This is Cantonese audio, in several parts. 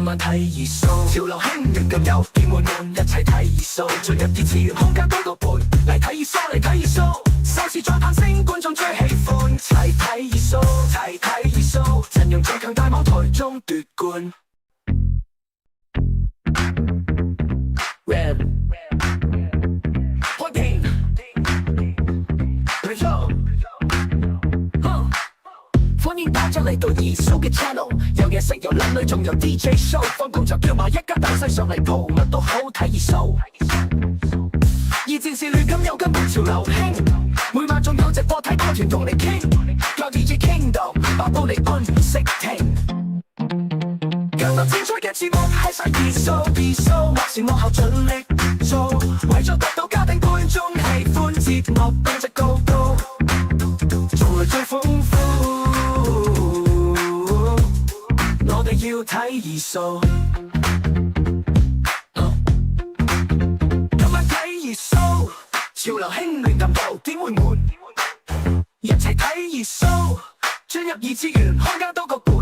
晚睇熱數，潮流興勁咁有點悶悶，一齊睇熱數，進入啲次元空間多個倍，嚟睇熱數嚟睇熱數，收視再攀升，觀眾最喜歡，齊睇熱數，齊睇熱數，陣容最強大舞台中奪冠。Red， 開片，歡迎大家嚟到熱數嘅 channel， 有嘢食有靚女仲有 DJ show， 放工就叫埋一家大細上嚟蒲，乜都好睇熱數。二戰是亂咁有根本潮流興，每晚仲有直播睇歌團同你傾，有 DJ Kingdom 把到你按唔識聽。更多精彩嘅節目喺晒熱數，熱數或是幕後盡力做，為咗得到家庭觀眾喜歡，節目品質高高，從來最豐富。我哋要睇熱數，今晚睇熱數，潮流興亂咁又點會悶？一齊睇熱數，進入二次元空間多個伴。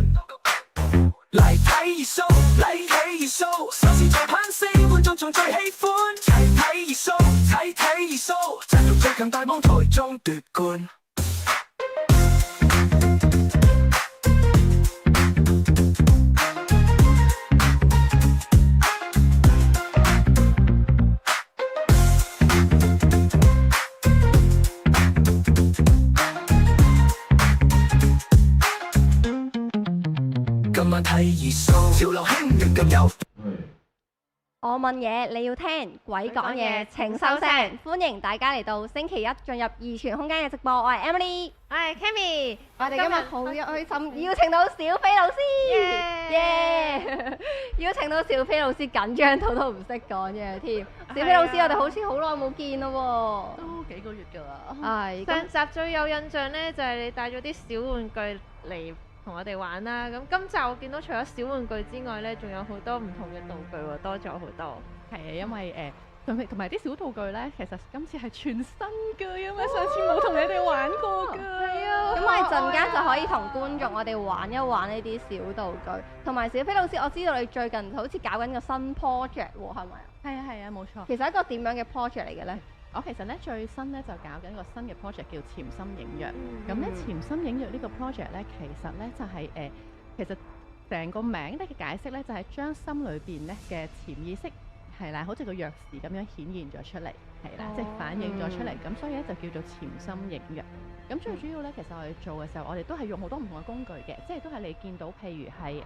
嚟睇熱數，嚟睇熱數，收視再攀升，觀眾仲最喜歡。齊睇熱數，齊睇熱數，陣容最強大舞台中奪冠。今晚睇熱數，潮流興勁咁有。我問嘢你要聽，鬼講嘢請收聲。歡迎大家嚟到星期一進入二泉空間嘅直播，我係 Emily， 我係 Cammy， 我哋今日好開心，邀請到小飛老師，耶！邀請到小飛老師緊張到都唔識講嘢添。小飛老師，我哋好似好耐冇見咯喎，都幾個月㗎啦。係上集最有印象呢，就係你帶咗啲小玩具嚟同我哋玩啦。咁今集我見到除咗小玩具之外呢，仲有好多唔同嘅道具喎，多咗好多。係啊，因為同埋啲小道具咧，其實今次係全新嘅，因為上次冇同你哋玩過㗎。係啊，咁我哋陣間就可以同觀眾我哋玩一玩呢啲小道具。同埋小飛老師，我知道你最近好似搞緊個新 project 喎，係咪啊？係啊，冇錯。其實一個點樣嘅 project 嚟嘅咧？我其實咧最新咧就搞緊一個新嘅 project 叫潛心影約。咁咧潛心影約呢個 project 咧，其實咧就係其實成個名咧嘅解釋咧就係將心裏邊咧嘅潛意識係啦，好似個鑰匙咁樣顯現咗出嚟，係啦，即係反映咗出嚟。咁所以咧就叫做潛心影約。咁最主要咧，其實我哋做嘅時候，我哋都係用好多唔同嘅工具嘅，即係都係你見到，譬如係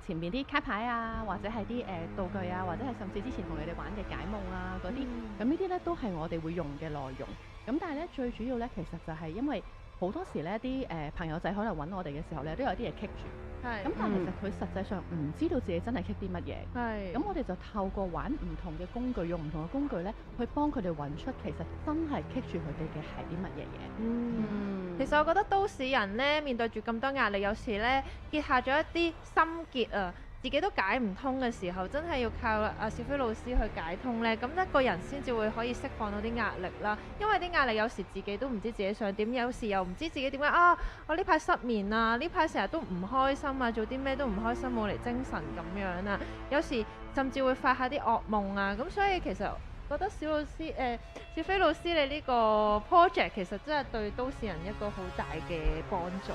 前面啲卡牌啊，或者係啲道具啊，或者係甚至之前同你哋玩嘅解夢啊嗰啲，咁呢啲咧都係我哋會用嘅內容。咁但係咧最主要咧，其實就係因為好多時咧啲朋友仔可能揾我哋嘅時候咧，都有啲嘢棘住。係。咁但係其實佢實際上唔知道自己真係棘啲乜嘢。係。咁我哋就透過玩唔同嘅工具，用唔同嘅工具咧，去幫佢哋揾出其實真係棘住佢哋嘅係啲乜嘢嘢。其實我覺得都市人咧面對住咁多壓力，有時咧結下咗一啲心結啊，自己都解唔通嘅時候，真係要靠阿小飛老師去解通咧，咁一個人先至會可以釋放到啲壓力啦。因為啲壓力有時自己都唔知自己想點，有時又唔知自己點解啊！我呢排失眠啊，呢排成日都唔開心啊，做啲咩都唔開心，冇嚟精神咁樣啊。有時甚至會發下啲噩夢啊。咁所以其實覺得小飛老師你呢個 project 其實真係對都市人一個好大嘅幫助。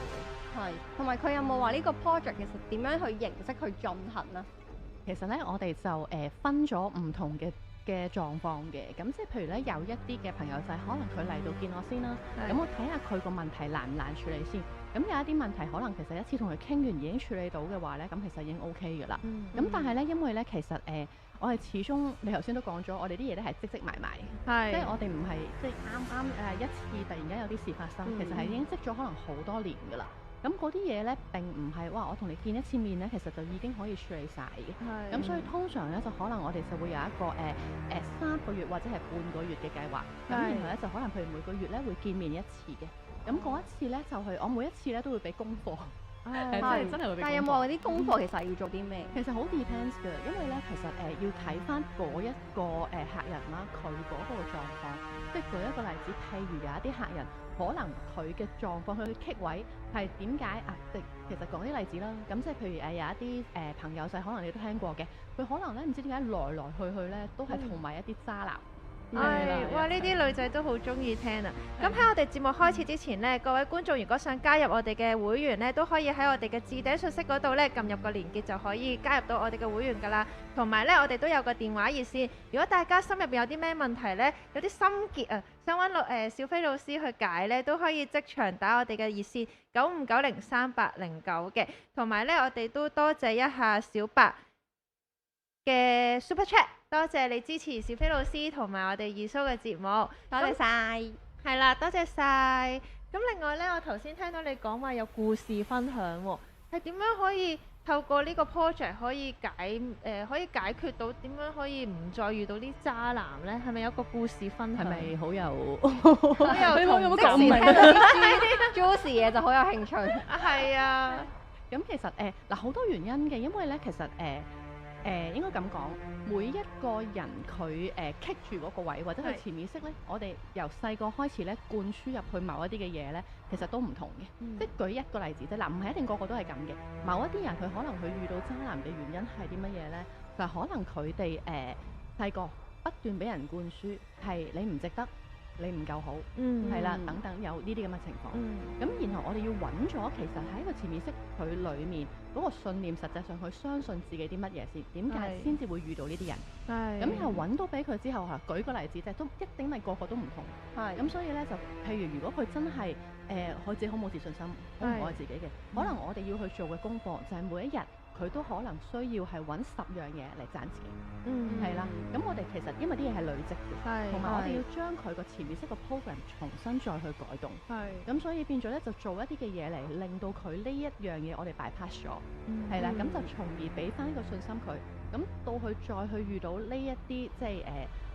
係，同埋佢有冇話呢個 project 其實點樣去形式去進行呢？其實咧，我哋就分咗唔同嘅狀況嘅，咁即係譬如咧有一啲嘅朋友仔，可能佢嚟到見我先啦，咁我睇下佢個問題難唔難處理先。咁有一啲問題可能其實一次同佢傾完已經處理到嘅話咧，咁其實已經 OK 㗎啦。咁但係咧，因為咧其實我哋始終你頭先都講咗，我哋啲嘢咧係積埋埋，即係我哋唔係即係啱一次突然間有啲事發生，其實係已經積咗可能好多年㗎啦。咁嗰啲嘢咧並唔係哇，我同你見一次面咧，其實就已經可以處理晒嘅。咁所以通常咧就可能我哋就會有一個3個月或者係半個月嘅計劃。咁然後咧就可能譬如每個月咧會見面一次嘅。咁嗰一次咧就係我每一次咧都會俾功課。真係會俾功課。但係有冇話啲功課其實係要做啲咩？其實好 depends 㗎，因為咧其實要睇翻嗰一個客人啦，佢嗰個狀況。即係舉一個例子，譬如有一啲客人，可能佢嘅狀況，佢嘅棘位係點解啊？其實講啲例子啦，咁即係譬如有一啲朋友仔，可能你都聽過嘅，佢可能咧唔知點解來來去去咧都係同埋一啲渣男。哇！呢啲女仔都好中意聽啊！咁喺我哋節目開始之前呢，各位觀眾如果想加入我哋嘅會員呢，都可以喺我哋嘅置頂信息嗰度呢撳入個連結就可以加入到我哋嘅會員㗎啦。同埋呢，我哋都有個電話熱線，如果大家心入邊有啲咩問題呢，有啲心結啊，想揾小飛老師去解呢，都可以即場打我哋嘅熱線95903809嘅。同埋呢，我哋都多謝一下小白嘅 Super Chat， 多謝你支持小飛老師同埋我哋二蘇嘅節目，多謝晒。係啦，多謝晒。咁另外呢，我頭先聽到你講話有故事分享喎，係點樣可以透過呢個 project 可以解決到點樣可以唔再遇到啲渣男呢？係咪有個故事分享？係咪好有好有冇即時聽到啲 juicy 嘢就好有興趣。係啊，咁其實嗱好多原因嘅，因為咧其實應該咁講，每一個人佢棘住嗰個位，或者佢潛意識咧，我哋由細個開始咧灌輸入去某一啲嘅嘢咧，其實都唔同嘅。即係舉一個例子啫，嗱唔係一定個個都係咁嘅。某一啲人佢可能佢遇到渣男嘅原因係啲乜嘢咧？就係可能佢哋細個不斷俾人灌輸係你唔值得，你唔夠好，係啦，等等有呢啲咁嘅情況。咁然後我哋要揾咗，其實喺個潛意識佢裡面嗰個信念，實際上佢相信自己啲乜嘢先？點解先至會遇到呢啲人？咁然後揾到俾佢之後嚇，舉個例子啫，都一定係個個都唔同。咁所以咧就譬如如果佢真係佢自己好冇自信心，好唔愛自己嘅，可能我哋要去做嘅功課就係每一日佢都可能需要係揾10樣嘢嚟讚自己。係啦，咁我哋其實因為啲嘢係累積嘅，同埋我哋要將佢個潛意識個 program 重新再去改動。咁所以變咗咧就做一啲嘅嘢嚟令到佢呢一樣嘢我哋 bypass 咗。係啦，咁就從而俾翻呢個信心佢。咁到佢再去遇到呢一啲即係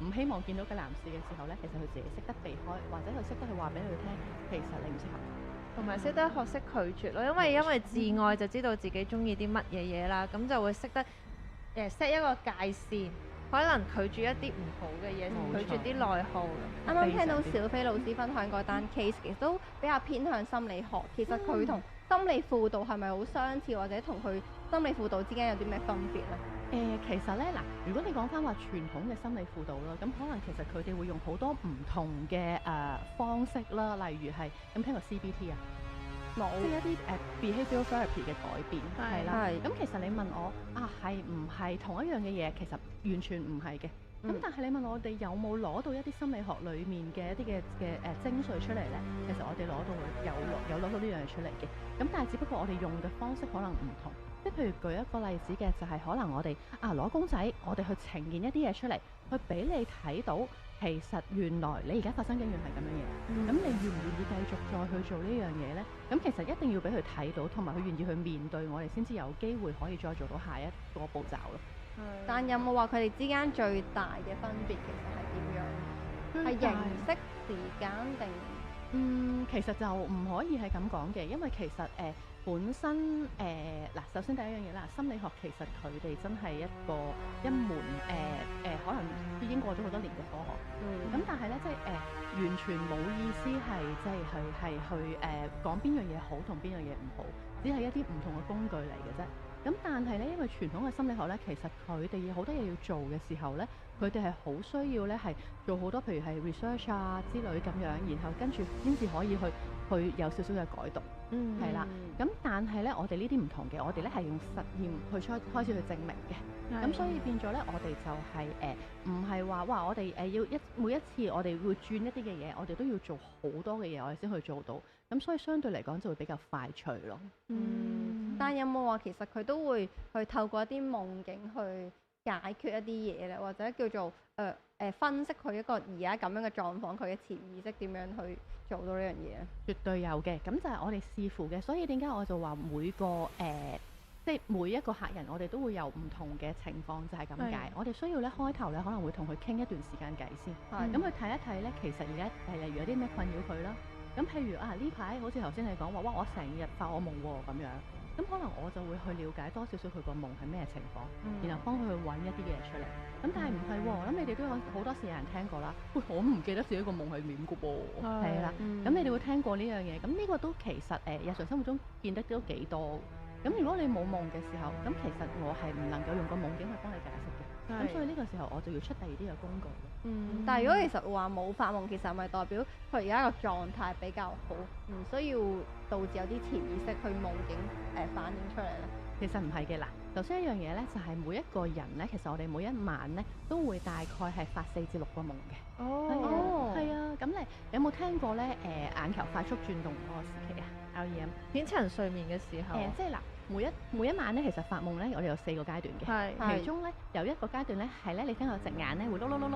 唔希望見到嘅男士嘅時候咧，其實佢自己識得避開，或者佢識得去話俾佢聽，其實你唔適合。同埋識得學識拒絕咯，因為自愛就知道自己中意啲乜嘢嘢啦，咁就會識得set 一個界線，可能拒絕一啲唔好嘅嘢，拒絕啲內耗。啱啱聽到小飛老師分享嗰單 case，其實都比較偏向心理學。其實佢同心理輔導係咪好相似，或者同佢心理輔導之間有啲咩分別咧？其實咧嗱，如果你講翻話傳統嘅心理輔導啦，咁可能其實佢哋會用好多唔同嘅方式啦，例如係有冇聽過 CBT 啊？冇，即係一啲behavioral therapy 嘅改變係啦。咁其實你問我啊，係唔係同一樣嘅嘢？其實完全唔係嘅。咁但係你問我哋有冇攞到一啲心理學裡面嘅一啲嘅精髓出嚟咧？其實我哋攞到有攞到呢樣嘢出嚟嘅。咁但係只不過我哋用嘅方式可能唔同。即係譬如舉一個例子嘅，就係可能我哋攞公仔，我哋去呈現一啲嘢出嚟，去俾你睇到，其實原來你而家發生緊樣係咁樣嘢。咁你願唔願意繼續再去做呢樣嘢咧？咁其實一定要俾佢睇到，同埋佢願意去面對我哋，先至有機會可以再做到下一個步驟咯。但有冇話佢哋之間最大嘅分別其實係點樣？係形式、時間定？其實就唔可以係咁講嘅，因為其實本身首先第一樣嘢啦，心理學其實佢哋真係一門可能已經過咗好多年嘅科學。咁但係咧，即係完全冇意思係即係去講邊樣嘢好同邊樣嘢唔好，只係一啲唔同嘅工具嚟嘅啫。咁但係咧，因為傳統嘅心理學咧，其實佢哋有好多嘢要做嘅時候咧，佢哋係好需要咧係做好多，譬如係 research 啊之類咁樣，然後跟住先至可以去有少少嘅改動。係啦。咁但係咧，我哋呢啲唔同嘅，我哋咧係用實驗去開始去證明嘅。咁所以變咗咧，我哋就係唔係話哇，我哋要每一次我哋會轉一啲嘅嘢，我哋都要做好多嘅嘢，我哋先去做到。咁所以相對嚟講就會比較快脆咯。但有冇話其實佢都會去透過一啲夢境去解決一啲嘢咧，或者叫做分析佢一個而家咁樣嘅狀況，佢嘅潛意識點樣去做到呢樣嘢咧？絕對有嘅，咁就係我哋視乎嘅。所以點解我就話每個即係每一個客人，我哋都會有唔同嘅情況，就係咁解。我哋需要咧開頭咧，可能會同佢傾一段時間偈先，咁去睇一睇咧，其實而家例如有啲咩困擾佢啦，咁譬如呢排好似頭先你講話，哇！我成日發惡夢喎咁樣，咁可能我就會去了解多少少佢個夢係咩情況，然後幫佢去揾一啲嘢出嚟。咁但係唔係喎，我諗你哋都有好多時有人聽過啦。喂，我唔記得自己個夢係點嘅噃，係啦。咁你哋會聽過呢樣嘢，咁呢個都其實日常生活中見得都幾多。咁如果你冇夢嘅時候，咁其實我係唔能夠用個夢境去幫你解釋嘅。咁所以呢個時候我就要出第二啲嘅工具。但係如果其實話冇發夢，其實係咪代表佢而家個狀態比較好，唔需要導致有啲潛意識去夢境反映出嚟咧？其實唔係嘅。嗱，頭先一樣嘢咧，就係每一個人咧，其實我哋每一晚咧都會大概係發4至6個夢嘅。係啊。咁你有冇聽過咧？眼球快速轉動嗰個時期啊 ，REM 淺層睡眠嘅時候。即係嗱，每一晚咧，其實發夢咧，我哋有4個階段嘅。其中咧有一個階段咧係咧，你聽到隻眼咧會碌嚟碌去，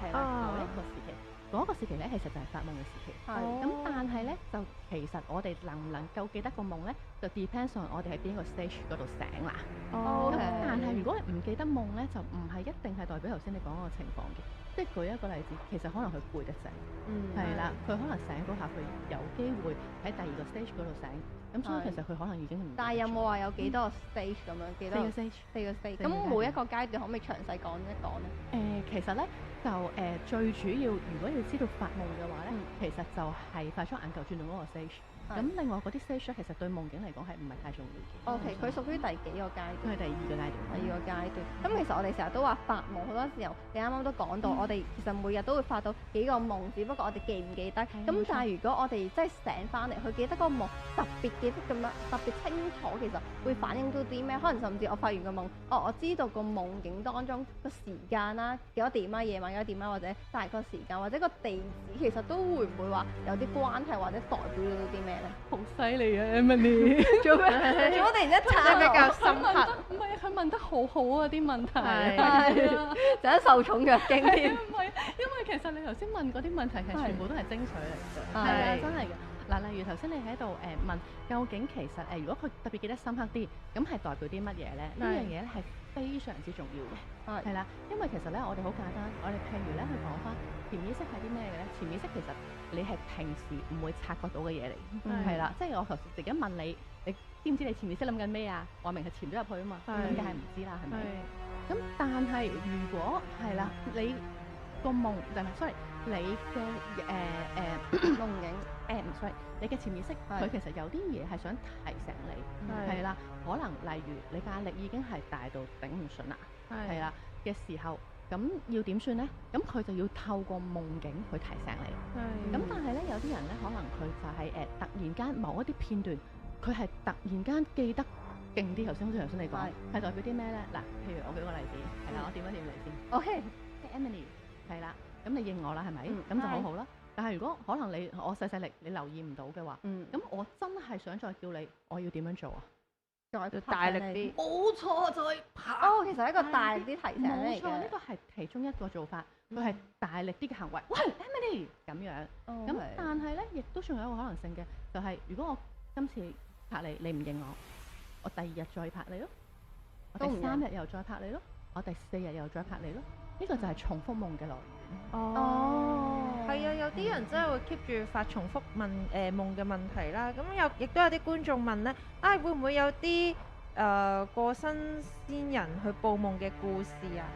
係啦，嗰一個時期。嗰個時期咧，其實就係發夢嘅時期。咁但係咧，就其實我哋能唔能夠記得個夢咧，就 depends on 我哋喺邊個 stage 嗰度醒啦。咁但係如果唔記得夢咧，就唔係一定係代表頭先你講嗰個情況嘅。即係舉一個例子，其實可能佢攰得滯，係啦，佢可能醒嗰下佢有機會喺第二個 stage 嗰度醒。咁所以其實佢可能已經唔。但係有冇話有幾多個 stage 咁樣？幾多個 stage？4個 stage。咁每一個階段可唔可以詳細講一講咧？其實咧就最主要，如果要知道發夢嘅話咧，其實就係快速眼球轉動嗰個 stage。咁另外嗰啲 stage 咧，其實對夢境嚟講係唔係太重要嘅。OK，佢屬於第幾個階段？佢係第二個階段。第二個階段。咁其實我哋成日都話發夢，好多時候你啱啱都講到，我哋其實每日都會發到幾個夢，只不過我哋記唔記得。咁但係如果我哋真係醒翻嚟，佢記得嗰個夢特別記得咁樣特別清楚，其實會反映到啲咩？可能甚至我發完個夢，我知道個夢境當中個時間啦，幾多點啊，夜晚幾多點啊，或者大概時間或者個地址，其實都會唔會話有啲關係或者代表到啲咩？好犀利啊 Emily！ 做咩？做乜突然間查比較深刻？唔係，佢問得好好啊啲問題，就一受寵若驚添。唔係，因為其實你頭先問嗰啲問題係全部都係精髓嚟嘅，係啊，真係嘅。嗱，例如頭先你喺度問，究竟其實如果佢特別記得深刻啲，咁係代表啲乜嘢咧？呢樣嘢咧係非常之重要嘅，係啦，因為其實咧我哋好簡單，我哋譬如咧去講翻潛意識係啲咩嘅咧？潛意識其實你係平時唔會察覺到嘅嘢嚟，係啦，即係我頭先自己問你，你知唔知你潛意識諗緊咩啊？話明係潛咗入去啊嘛，咁梗係唔知啦，係咪？咁但係如果係啦，你個夢就係 sorry，你嘅夢境唔 sorry，你嘅潛意識佢其實有啲嘢係想提醒你，係啦，可能例如你壓力已經係大到頂唔順啦，係啦嘅時候，咁要點算咧？咁佢就要透過夢境去提醒你。咁但係咧，有啲人咧，可能佢就係突然間某一啲片段，佢係突然間記得勁啲。頭先好似頭先你講，係代表啲咩咧？嗱，譬如我舉個例子，係啦，我點一點你先。OK，Emily，係啦，咁你應我啦，係咪？咁就好好啦。但係如果可能我細細力你留意唔到嘅話，咁我真係想再叫你，我要點樣做啊？再大力啲，冇錯，再拍。其實係一個大力啲提醒嚟嘅。冇錯，呢個係其中一個做法，佢係大力啲嘅行為。喂 ，Emily 咁樣。咁但係咧，亦都仲有一個可能性嘅，就係如果我今次拍你，你唔應我第2日再拍你咯，我第3日又再拍你咯，我第4日又再拍你咯。呢個就係重複夢嘅來源。係啊，有啲人真係會 keep 住發重複夢嘅問題啦。咁亦都有啲觀眾問咧，會唔會有啲過身先人去報夢嘅故事啊？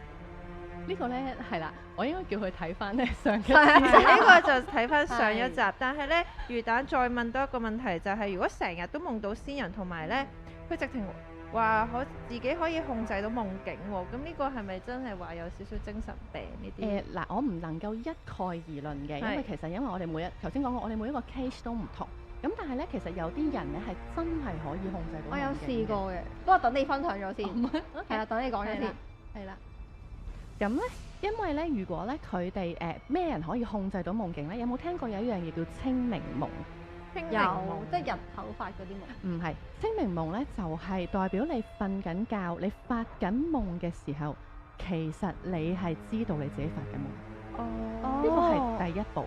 呢個咧係啦，我應該叫佢睇翻咧上一集。呢個就睇翻上一集。但係咧，魚蛋再問多一個問題，就係如果成日都夢到先人，同埋咧佢直情話自己可以控制到夢境喎，咁呢個係咪真係話有少少精神病呢啲？嗱，我唔能夠一概而論嘅，因為其實因為我哋頭先講過，我哋每一個 case 都唔同。咁但係咧，其實有啲人咧係真係可以控制到夢境。我有試過嘅，不過等你分享咗先。係啦，等你講咗先。係啦。咁咧，因為咧，如果咧佢哋咩人可以控制到夢境咧？有冇聽過有一樣嘢叫清明夢？有，即係日頭發嗰啲夢。唔係，清明夢咧就係代表你瞓緊覺，你發緊夢嘅時候，其實你係知道你自己發緊夢。呢個係第一步。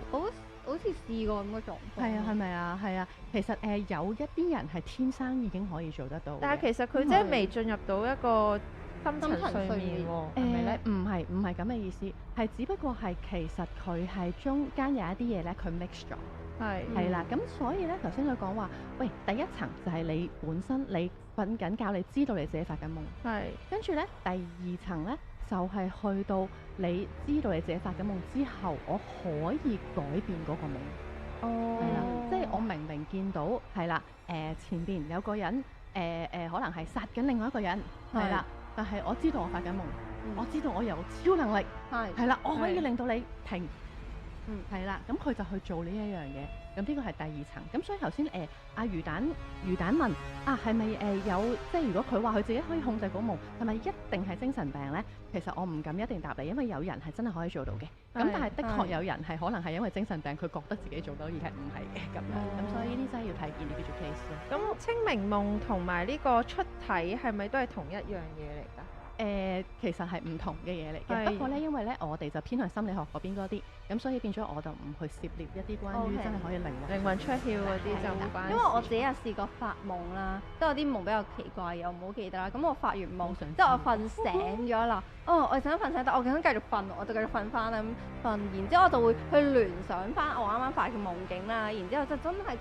好似試過咁嘅狀況。係啊，係咪啊？係啊，其實有一啲人係天生已經可以做得到。但係其實佢真係未進入到一個深層睡眠喎，係咪咧？唔係咁嘅意思，係只不過係其實佢係中間有一啲嘢咧，佢 mix 咗。係啦，咁所以咧，頭先佢講話，喂，第一層就係你本身你瞓緊覺，你知道你自己發緊夢。係。跟住咧，第二層咧就係去到你知道你自己發緊夢之後，我可以改變嗰個夢。係啦，即係我明明見到係啦，前邊有個人可能係殺緊另外一個人，係啦，但係我知道我發緊夢，我知道我有超能力，係啦，我可以令到你停。係啦，咁佢就去做呢一樣嘢，咁呢個係第二層。咁所以頭先阿魚蛋問啊，係咪有即係如果佢話佢自己可以控制個夢，係咪一定係精神病呢？其實我唔敢一定答你，因為有人係真係可以做到嘅。咁但係的確有人係可能係因為精神病，佢覺得自己做到而係唔係嘅咁樣。咁所以呢啲真係要睇 individual case 咯。咁清明夢同埋呢個出體係咪都係同一樣嘢嚟㗎？其實係唔同嘅嘢嚟嘅，不過咧，因為咧我哋就偏向心理學嗰邊嗰啲，咁所以變咗我就唔去涉獵一啲關於真係可以靈魂出竅嗰啲就冇關係。因為我自己有試過發夢啦，都有啲夢比較奇怪嘅，我唔好記得啦。咁我發完夢，即係我瞓醒咗啦。我想瞓醒，但我想繼續瞓，我就繼續瞓翻啦。咁瞓，然之後我就會去聯想翻我啱啱發嘅夢境啦。然之後就真係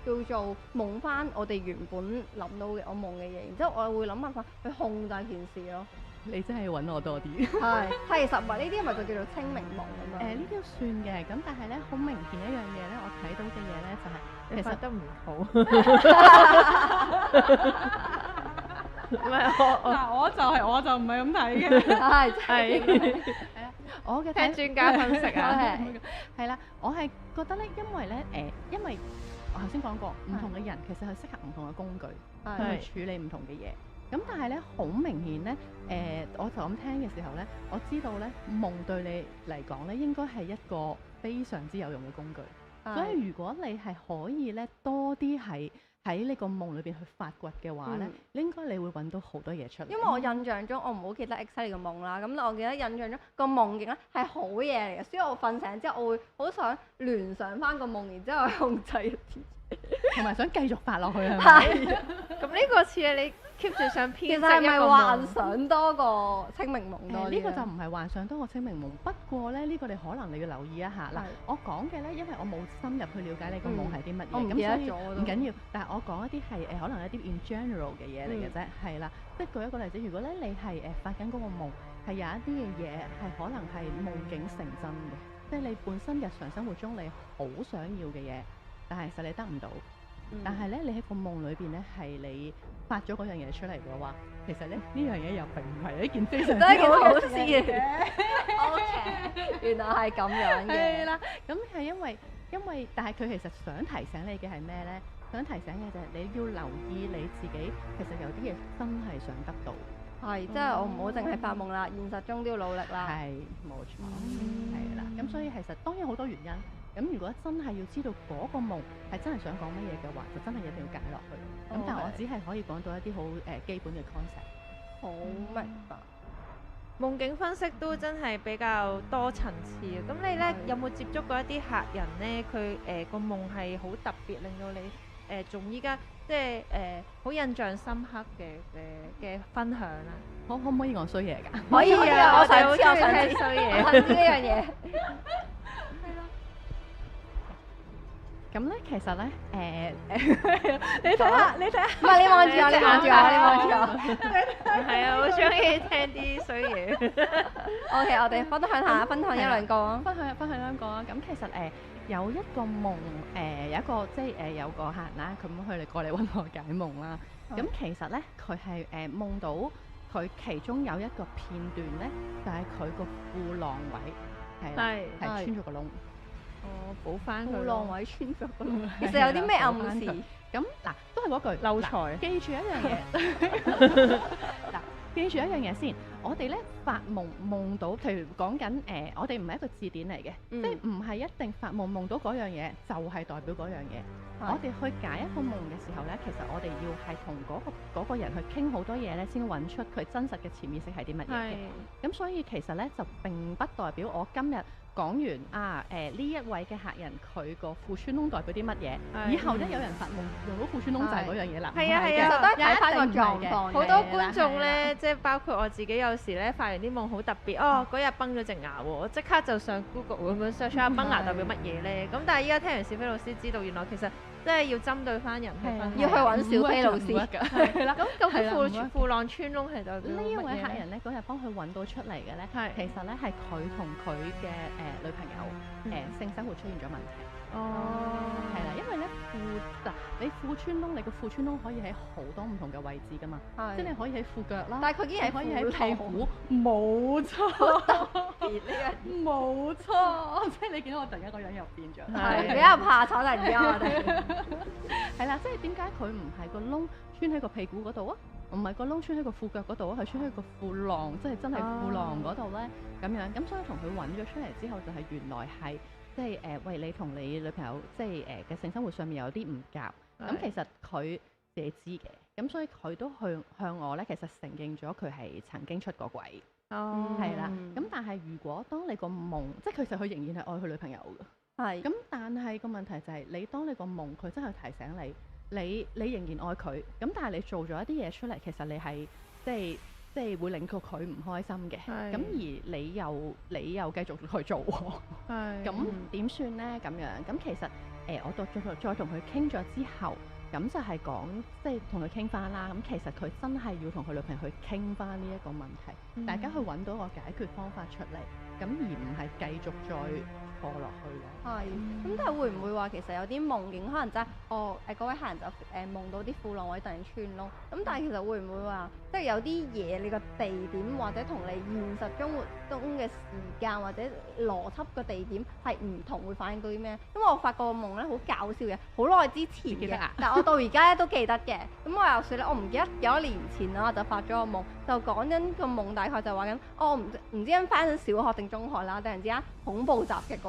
叫做夢翻我哋原本諗到嘅我夢嘅嘢。然之後我會諗辦法去控制件事咯。你真係要揾我多啲。係實物呢啲咪就叫做清明夢咁樣。呢啲都算嘅，咁但係咧好明顯一樣嘢咧，我睇到嘅嘢咧就係你發得唔好。唔係我就唔係咁睇嘅。係我嘅聽專家分析啊。係啦，我係覺得咧，因為我頭先講過，唔同嘅人其實係適合唔同嘅工具去處理唔同嘅嘢。咁但係咧，好明顯咧，我就咁聽嘅時候咧，我知道咧，夢對你嚟講咧，應該係一個非常之有用嘅工具。所以如果你係可以咧多啲喺呢個夢裏邊去發掘嘅話咧，應該你會揾到好多嘢出嚟。因為我印象中，我唔好記得 exactly 個夢啦。咁我記得印象中個夢境咧係好嘢嚟嘅，所以我瞓醒之後，我會好想聯想翻個夢，然之後去控制，同埋想繼續發落去係咪？係。咁呢個似係你 keep 住想編織一個夢。其實係咪幻想多過清明夢多啲？呢個就唔係幻想多過清明夢。不過咧，呢個你可能你要留意一下嗱。我講嘅咧，因為我冇深入去了解你個夢係啲乜嘢，咁所以唔緊要。但係我講一啲係可能一啲 in general 嘅嘢嚟嘅啫，係啦。即係舉一個例子，如果咧你係發緊嗰個夢係有一啲嘅嘢係可能係夢境成真嘅，即係你本身日常生活中你好想要嘅嘢，但係實你得唔到。但係咧，你喺個夢裏邊咧，係你發咗嗰樣嘢出嚟嘅話，其實咧呢樣嘢又並唔係一件非常之好事嘅。OK， 原來係咁樣嘅。係啦，咁係因為，但係佢其實想提醒你嘅係咩咧？想提醒嘅就係你要留意你自己，其實有啲嘢真係想得到。係，即係我唔好淨係發夢啦，現實中都要努力啦。係，冇錯。係啦，咁所以其實當然好多原因。咁如果真係要知道嗰個夢係真係想講乜嘢嘅話，就真係一定要解落去。咁但係我只係可以講到一啲好基本嘅 concept。好明白。夢境分析都真係比較多層次啊！咁你咧有冇接觸過一啲客人咧？佢個夢係好特別，令到你仲依家即係好印象深刻嘅分享啊！可唔可以講衰嘢㗎？可以啊！我想知衰嘢，我想知呢樣嘢。咁咧，其實咧，你睇下，唔係你望住我，你望住我。係啊，好中意聽啲衰嘢。OK， 我哋分享一兩個啊。分享兩個啊。咁其實有一個夢，有一個即係有個客人啦，咁佢哋過嚟揾我解夢啦。咁其實咧，佢係夢到佢其中有一個片段咧，就係佢個褲浪位係穿咗個窿。補翻佢。褲浪位穿咗個窿。其實有啲咩暗示？咁嗱，都係嗰句漏財。記住一樣嘢。嗱，記住一樣嘢先。我哋咧發夢到，譬如講緊我哋唔係一個字典嚟嘅，即係唔係一定發夢到嗰樣嘢就係代表嗰樣嘢。我哋去解一個夢嘅時候咧，其實我哋要係同嗰個人去傾好多嘢咧，先揾出佢真實嘅潛意識係啲乜嘢嘅。咁所以其實咧就並不代表我今日講完呢一位嘅客人佢個褲穿窿代表啲乜嘢，以後咧有人發夢用到褲穿窿就係嗰樣嘢啦。係啊係啊，都睇翻個狀況。好多觀眾咧，即係包括我自己，有時咧發完啲夢好特別，嗰日崩咗隻牙喎，我即刻就上 Google 咁樣 search 下崩牙代表乜嘢咧。咁但係依家聽完小飛老師知道，原來其實即係要針對翻人去分析，要去揾小飛老師㗎。係啦，咁究竟褲浪穿窿係代表乜嘢？呢一位客人咧嗰日幫佢揾到出嚟嘅咧，其實咧係佢同佢嘅女朋友性生活出現咗問題。係啦，因為咧你褲穿窿，你個褲穿窿可以喺好多唔同嘅位置噶嘛，即係你可以喺褲腳啦，但係佢竟然可以喺屁股，冇錯，冇錯，即係你見到我突然間個樣又變咗，係比較怕醜，突然間我哋係啦，即係點解佢唔係個窿穿喺個屁股嗰度啊？唔係個窿穿喺個褲腳嗰度啊，係穿喺個褲浪，即係真係褲浪嗰度咧咁樣。咁所以同佢揾咗出嚟之後，就係原來係。即係喂，你同你女朋友即係嘅性生活上面有啲唔夾，咁其實佢自己知嘅，咁所以佢都向我咧，其實承認咗佢係曾經出過軌，係啦。咁但係如果當你個夢，即係其實佢仍然係愛佢女朋友嘅，係。咁但係個問題就係，你當你個夢佢真係提醒你仍然愛佢，咁但係你做咗一啲嘢出嚟，其實你係即係會令到佢唔開心嘅，咁而你又繼續去做喎，咁點算呢？咁樣咁其實我再同佢傾咗之後，咁就係講即係同佢傾翻啦。咁其實佢真係要同佢女朋友去傾翻呢一個問題，大家去揾到個解決方法出嚟，咁而唔係繼續再錯落去咯。係，咁但係會唔會話其實有啲夢境可能真係嗰位客人就夢到啲褲浪位突然穿窿，咁但係其實會唔會話即係有啲嘢你個地點或者同你現實生活中嘅時間或者邏輯嘅地點係唔同，會反映到啲咩？因為我發過個夢咧好搞笑嘅，好耐之前嘅，但我到而家咧都記得嘅。咁我又説咧，我唔記得有一年前啦，我就發咗個夢，就講緊個夢大概就話緊，唔知翻緊小學定中學啦，突然之間恐怖襲擊個。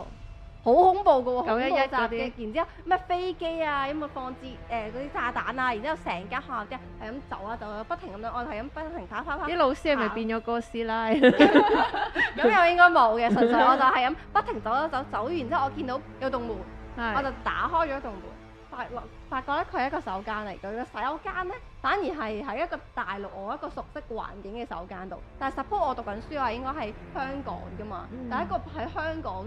好恐怖嘅喎，恐怖襲擊，然之後咩飛機啊，因為放置嗰啲炸彈啊，然之後成間學校啲人係咁走啊走啊，不停咁樣，我係咁不停跑。啲老師係咪變咗哥斯拉？咁又應該冇嘅，純粹我就係咁不停走完之後，我見到有棟門，我就打開咗棟門，發覺咧佢係一個手間嚟嘅，個手間咧反而係喺一個大陸我一個熟悉環境嘅手間度，但係 suppose 我讀緊書話應該係香港㗎嘛，但係一個喺香港。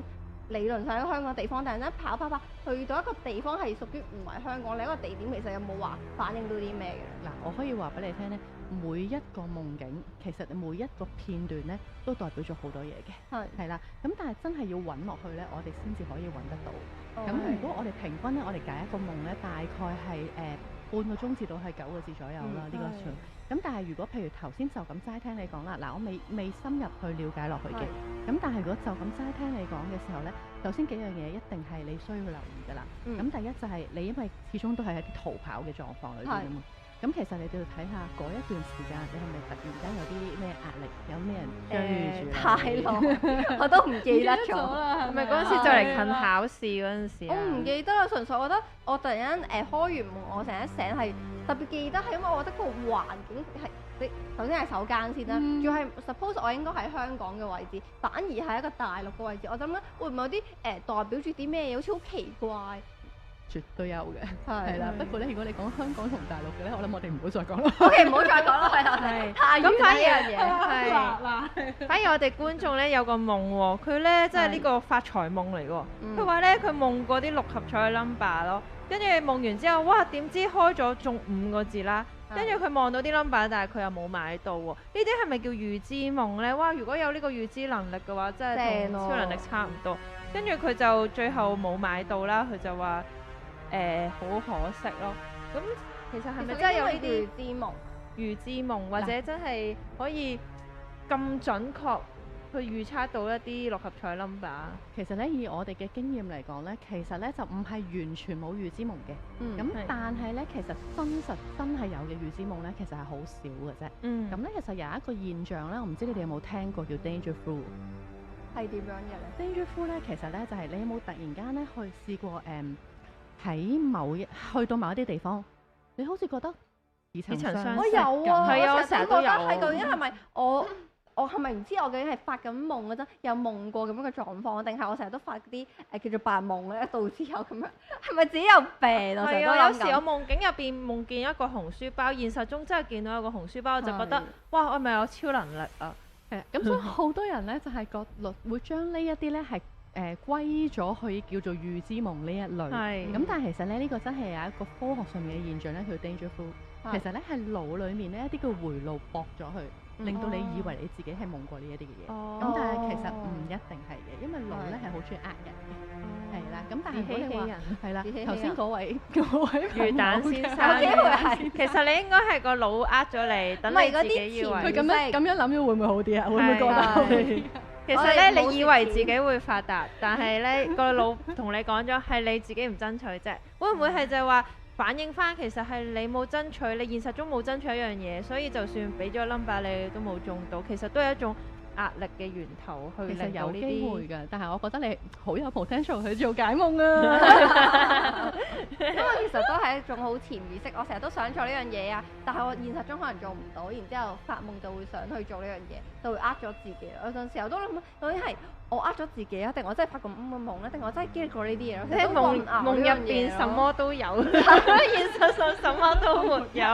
理論上喺香港地方，但係咧跑去到一個地方係屬於唔係香港，另一個地點其實有冇話反映到啲咩嘅？嗱，我可以話俾你聽咧，每一個夢境其實每一個片段咧都代表咗好多嘢嘅，係啦。咁但係真係要揾落去咧，我哋先至可以揾得到。咁如果我哋平均咧，我哋解一個夢咧，大概係半個鐘至到係9個字左右啦，呢個算。咁但係如果譬如頭先就咁齋聽你講啦，嗱我未深入去了解落去嘅，咁但係如果就咁齋聽你講嘅時候咧，頭先幾樣嘢一定係你需要留意㗎啦。咁第一就係你因為始終都係喺啲逃跑嘅狀況裏邊啊嘛。咁其實你都要睇下嗰一段時間，你係咪突然間有啲咩壓力，有咩人追住？太耐，我都唔記得咗啦。係咪嗰陣時就嚟近考試嗰陣時？我唔記得啦，純粹我覺得我突然間開完夢，我成日醒係特別記得，係因為我覺得個環境係你首先係手間先啦，仲要係 suppose 我應該喺香港嘅位置，反而係一個大陸嘅位置。我諗咧會唔會有啲代表住啲咩嘢？好似好奇怪。絕對有嘅，係啦。不過咧，如果你講香港同大陸嘅咧，我諗我哋唔好再講啦。OK，唔好再講啦，係太遠啦呢樣嘢。係。反而我哋觀眾咧有個夢喎，佢咧即係呢個發財夢嚟喎。佢話咧佢夢過啲6合彩嘅 number 咯，跟住夢完之後，哇！點知開咗中5個字啦，跟住佢望到啲 number，但係佢又冇買到喎。呢啲係咪叫預知夢咧？哇！如果有呢個預知能力嘅話，真係同超能力差唔多。跟住佢就最後冇買到啦，佢就話。好可惜咯。咁其實係咪真係有呢啲預知夢，或者真係可以咁準確去預測到一啲六合彩 number？其實咧，以我哋嘅經驗嚟講咧，其實咧就唔係完全冇預知夢嘅。咁係但係咧，其實真係有嘅預知夢咧，其實係好少嘅啫。咁咧，其實有一個現象咧，我唔知你哋有冇聽過叫 danger flu。係點樣嘅咧？ danger flu 咧，其實咧就係你有冇突然間咧去試過喺去到某一啲地方，你好似覺得似曾相識似曾相識我有啊，係啊我我成日都有係究竟係咪我係咪唔知我究竟係發緊夢嗰陣有夢過咁樣嘅狀況，定係我成日都發啲叫做白夢咧，導致有咁樣？係咪自己有病啊？成日係啊，有都諗緊時我夢境入邊夢見一個紅書包，現實中真係見到一個紅書包，我就覺得係哇，我係咪有超能力啊？咁所以好多人咧就係會將呢一啲咧係歸咗去叫做預知夢呢一類。係咁但係其實咧呢個真係有一個科學上面嘅現象咧，叫 danger flu。其實咧係腦裡面呢一啲嘅回路駁咗去，令到你以為你自己係夢過呢一啲嘅嘢。咁但係其實唔一定係嘅，因為腦咧係好中意呃人嘅。係啦，咁但係如果你話係啦，頭先嗰位魚蛋先生有機會係其實你應該係個腦呃咗你，等你自己以為唔係嗰啲佢咁樣諗咗會唔會好啲啊？會唔會覺得好啲？其實咧，你以為自己會發達，但係咧個腦同你講咗係你自己唔爭取啫。會唔會係就係話反映翻其實係你冇爭取，你現實中冇爭取一樣嘢，所以就算俾咗 number 你都冇中到，其實都係一種壓力嘅源頭去其實有令到呢啲。機會㗎，但係我覺得你好有 potential 去做解夢啊！因為其實都係一種好潛意識，我成日都想做呢樣嘢啊，但係我現實中可能做唔到，然之後發夢就會想去做呢樣嘢，就會呃咗自己。有陣時候都諗，究竟係我呃咗自己啊，定我真係發過咁嘅夢咧，定我真係經歷過呢啲嘢咯？即係夢入邊什麼都有，現實上什麼都沒有。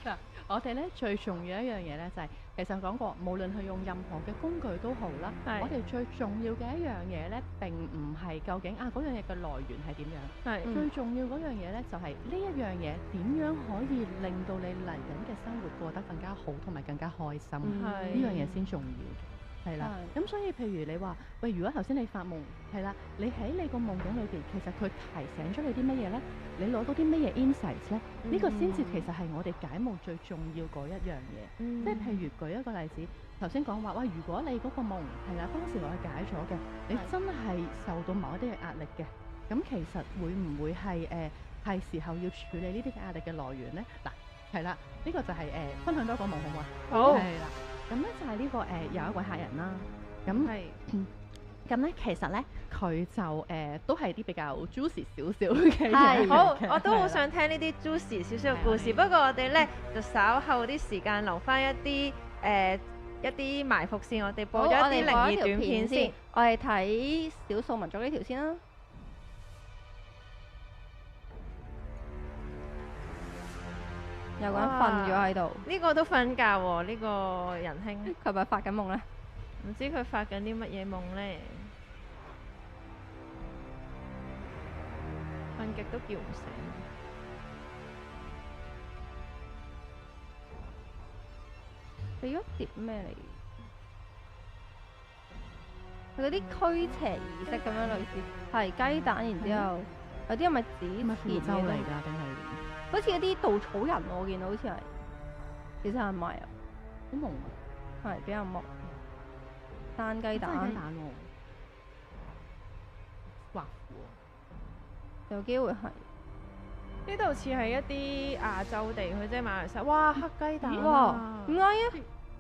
嗱，我哋咧最重要一樣嘢咧就係、其實講過，無論係用任何嘅工具都好啦，係我哋最重要嘅一樣嘢咧並唔係究竟嗰樣嘢嘅來源係點樣，係最重要嗰樣嘢咧就係呢一樣嘢點樣可以令到你嚟緊嘅生活過得更加好同埋更加開心，呢樣嘢先重要嘅。係啦，咁所以譬如你話，喂，如果頭先你發夢，係啦，你喺你個夢境裏邊，其實佢提醒咗你啲乜嘢咧？你攞到啲乜嘢 insights 咧？呢個先至其實係我哋解夢最重要嗰一樣嘢。即係譬如舉一個例子，頭先講話，喂，如果你嗰個夢係啦，當時我係解咗嘅，你真係受到某一啲嘅壓力嘅，咁其實會唔會係時候要處理呢啲嘅壓力嘅來源咧？嗱，係啦，呢個就係分享多個夢好唔好啊？好係啦。咁咧就係呢個有一位客人啦，咁咧其實咧佢就都係啲比較 juicy 少少嘅嘢。好，我都好想聽呢啲 juicy 少少嘅故事。不過我哋咧就稍後啲時間留翻一啲埋伏線，我哋播咗一啲靈異短片先。我哋睇少數民族呢條先啦。有個人瞓咗喺度，呢個都瞓覺喎，呢個仁兄。佢係咪發緊夢咧？唔知佢發緊啲乜嘢夢咧？瞓極都叫唔醒。俾咗碟咩嚟？係嗰啲驅邪儀式咁樣類似，係雞蛋，然之後有啲係咪紙係咪符咒嚟㗎？定係好似嗰啲稻草人喎，我見到好似係，其實係咪啊？好朦啊！係比較朦，生雞真係雞蛋，蛋喎，畫符有機會係。呢度似係一啲亞洲地區，即係馬來西亞。哇，黑雞蛋哇啊！點解啊？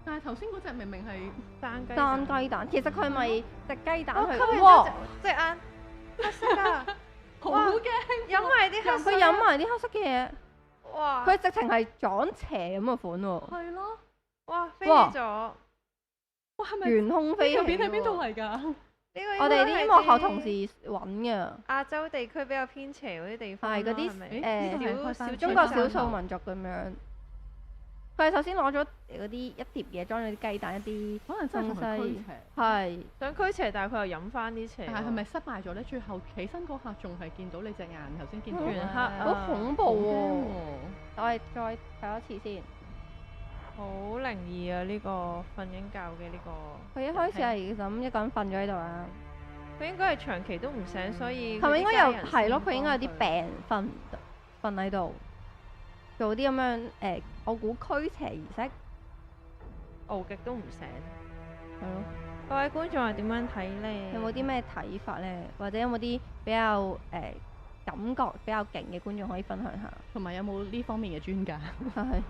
但係頭先嗰隻明明係生雞生蛋。雞蛋，其實佢係咪隻雞蛋我去？吸哇！完隻眼黑色啊！好哇驚，飲埋啲黑色。佢飲埋啲黑色嘅嘢，哇！佢直情係撞邪咁嘅款喎，係咯，哇飛哇咗！呢哇係咪？懸空飛起呢條片喺邊度喎。嚟㗎？個我哋啲幕後同事事。揾嘅，亞洲地區比較偏邪嗰啲地方咯，係嗰啲係咪誒呢個係開山中國少數民族咁樣。佢係首先攞咗嗰啲一碟嘢裝咗啲雞蛋一啲可能真係同佢驅邪，係想驅邪，但係佢又飲翻啲邪喎。但係係咪失敗咗咧？最後起身嗰刻仲係見到你隻眼，頭先見到全黑啊好恐怖好喎！驚我哋再睇多次先。好靈異啊！呢個瞓緊覺嘅呢個，佢一開始係咁一個人瞓咗喺度啦，佢應該係長期都唔醒，所以係咪應該有佢啲家人係咯？先佢應該有啲幫佢病瞓喺度，做啲咁樣我估驅邪儀式。熬極都唔醒。係咯。各位觀眾係點樣睇呢？有冇啲咩睇法呢？或者有冇啲比較感覺比較勁嘅觀眾可以分享下？同埋有冇呢方面嘅專家？係。係啊，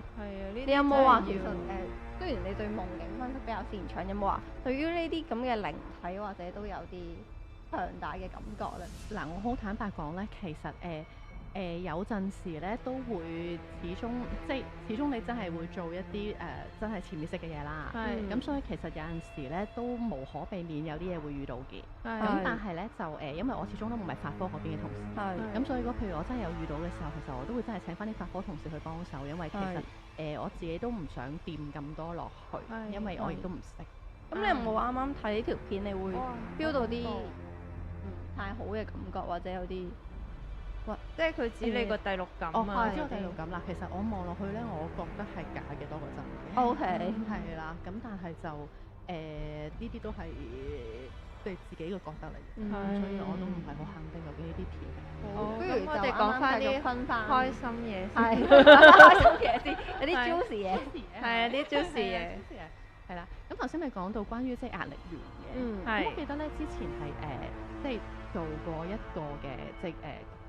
呢啲你有冇話真係要其實雖然你對夢境分析比較擅長，有冇話對於呢啲咁嘅靈體或者都有啲強大嘅感覺呢？嗱，我好坦白講咧，其實有陣時咧都會始終你真係會做一啲真係潛意識嘅嘢啦。係咁所以其實有陣時咧都無可避免有啲嘢會遇到嘅。係咁但係咧就因為我始終都唔係法科嗰邊嘅同事。係。咁所以如果譬如我真係有遇到嘅時候，其實我都會真係請翻啲法科同事去幫手，因為其實我自己都唔想掂咁多落去，因為我亦都唔識。咁你有冇啱啱睇呢條片，你會 feel 到啲唔太好嘅感覺，或者有啲即係佢指你個第六感啊。我知道第六感啦。其實我望落去咧，我覺得係假嘅多過真嘅。OK 係啦，咁但係就呢啲都係你自己嘅覺得嚟嘅，所以我都唔係好肯定究竟呢啲片。好，不如咁我哋就講翻啲分翻開心嘢先。係開心嘢先，有啲 juicy 嘢。係啊，啲 juicy 嘢。係啦，咁頭先你講到關於即係壓力源嘅，係咁我記得咧之前係即係做過一個嘅即係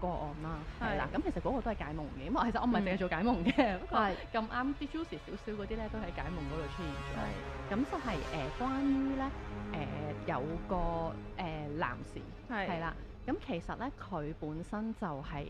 個案啦，係啦，咁其實嗰個都係解夢嘅，因為其實我唔係淨係做解夢嘅，不過咁啱啲 juicy 少少嗰啲咧都喺解夢嗰度出現咗，咁就係關於咧有個男士係啦，咁其實咧佢本身就係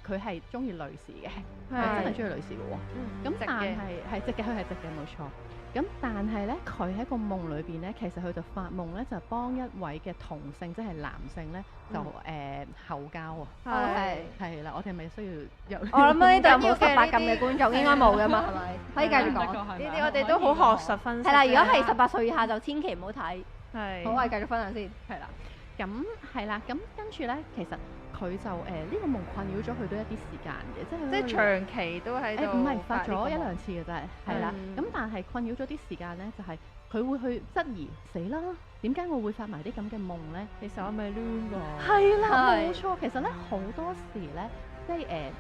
佢係中意女士嘅，佢真係中意女士嘅喎，咁但係直嘅，佢係直嘅冇錯。咁但係咧，佢喺個夢裏邊咧，其實佢就發夢咧，就幫一位嘅同性，即係男性咧，就後交啊。係啦，我哋係咪需要有？我諗呢度有冇18禁嘅觀眾？應該冇噶嘛，係咪？可以繼續講。呢啲我哋都好學術分析。係啦，如果係18歲以下就千祈唔好睇。係。好，我哋繼續分享先。係啦。咁係啦，咁跟住咧，其實佢就呢個夢困擾咗佢都一啲時間嘅，即係長期都喺度。唔係發咗一兩次嘅啫，係啦。咁但係困擾咗啲時間咧，就係佢會去質疑死啦，點解我會發埋啲咁嘅夢咧？其實我咪亂㗎。係啦，冇錯。其實咧好多時咧，即係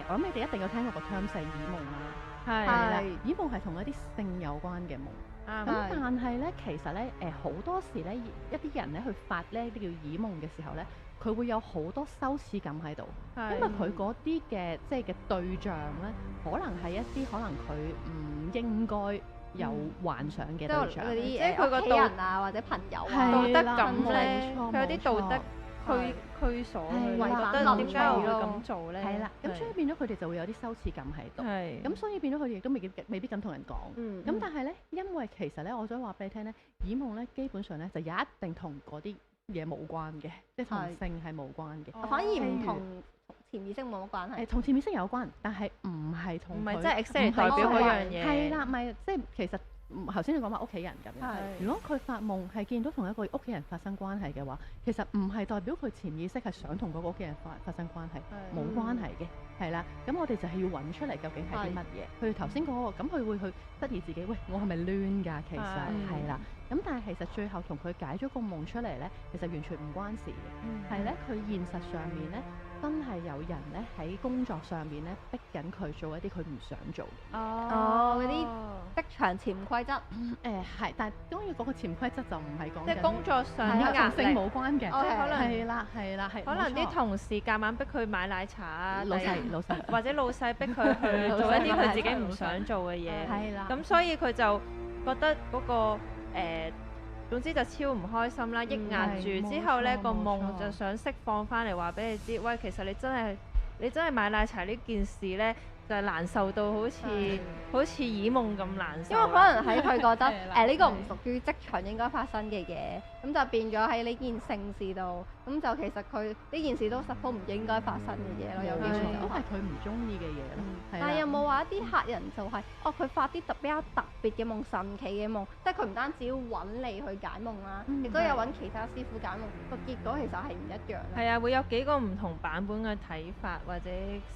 我諗你哋一定有聽過個 term 係耳夢啦。係啦，耳夢係同一啲性有關嘅夢。咁但係咧，其實咧好多時咧，一啲人咧去發呢啲叫耳夢嘅時候咧，佢會有好多羞恥感喺度，因為佢嗰啲嘅即係嘅對象咧，可能係一啲可能佢唔應該有幻想嘅對象，即係佢個人啊或者朋友啊，道德感咧，佢有啲道德驅所，覺得點解我會咁做咧？係啦，咁所以變咗佢哋就會有啲羞恥感喺度，咁所以變咗佢哋亦都未必敢同人講。咁但係咧，因為其實咧，我想話俾你聽咧，耳夢咧基本上咧就一定同嗰啲嘢冇關嘅，即係同性係冇關嘅，反而唔同潛意識冇乜關係。同潛意識有關，但係唔係同唔係即係 exactly 代表嗰樣嘢。係啦，咪即係其實頭先你講話屋企人咁樣。如果佢發夢係見到同一個屋企人發生關係嘅話，其實唔係代表佢潛意識係想同嗰個屋企人發生關係，冇關係嘅。係啦，咁我哋就係要揾出嚟究竟係啲乜嘢。佢頭先嗰個咁，佢會去質疑自己，喂，我係咪亂㗎？其實係啦。咁但係其實最後同佢解咗個夢出嚟咧，其實完全唔關事嘅。係咧，佢現實上面咧，真係有人咧喺工作上面咧逼緊佢做一啲佢唔想做嘅。嗰啲職場潛規則。係，但係當然嗰個潛規則就唔係講即係工作上啲壓力性冇關嘅，即係可能係啦，係可能啲同事夾硬逼佢買奶茶啊，老細或者老細逼佢去做一啲佢自己唔想做嘅嘢。係啦，咁所以佢就覺得嗰個總之就超唔開心啦，抑壓住之後呢個夢就想釋放翻嚟話俾你知，喂，其實你真係買奶茶呢件事呢，就係難受到好似耳夢咁難受。因為可能喺佢覺得呢個唔屬於職場應該發生嘅嘢，咁就變咗喺呢件性事度，咁就其實佢呢件事都suppose唔應該發生嘅嘢咯，有啲都係佢唔中意嘅嘢咯。但係有冇話一啲客人就係佢發啲比較特別嘅夢、神奇嘅夢，即係佢唔單止要揾你去解夢啦，亦都有揾其他師傅解夢，個結果其實係唔一樣。係啊，會有幾個唔同版本嘅睇法或者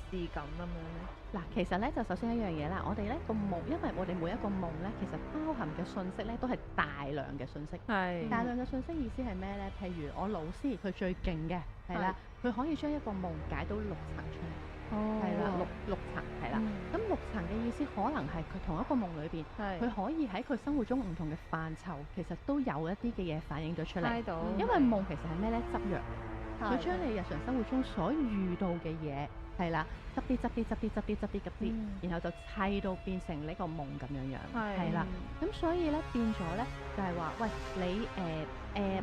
視感咁樣咧。嗱，其實咧就首先一樣嘢啦，我哋咧個夢，因為我哋每一個夢咧，其實包含嘅信息咧都係大量嘅信息。係。大量嘅信息意思係咩咧？譬如我老師佢最勁嘅係啦，佢可以將一個夢解到6層出嚟。係啦，六層係啦。咁6六層嘅意思，可能係佢同一個夢裏邊，係佢可以喺佢生活中唔同嘅範疇，其實都有一啲嘅嘢反映咗出嚟。猜到，因為夢其實係咩呢？執藥，佢係將你日常生活中所遇到嘅嘢係啦，執啲執啲執啲執啲執啲執啲，然後就砌到變成呢個夢咁樣樣，係啦。咁所以咧變咗咧就係話，喂你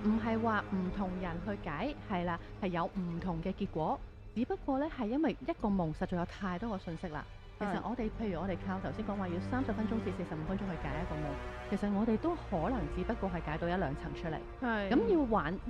唔係話唔同人去解係啦，係有唔同嘅結果，只不過咧係因為一個夢實在有太多個信息啦。其實我哋譬如我哋靠頭先講話要30分鐘至45分鐘去解一個夢，其實我哋都可能只不過係解到1-2層出嚟。係咁要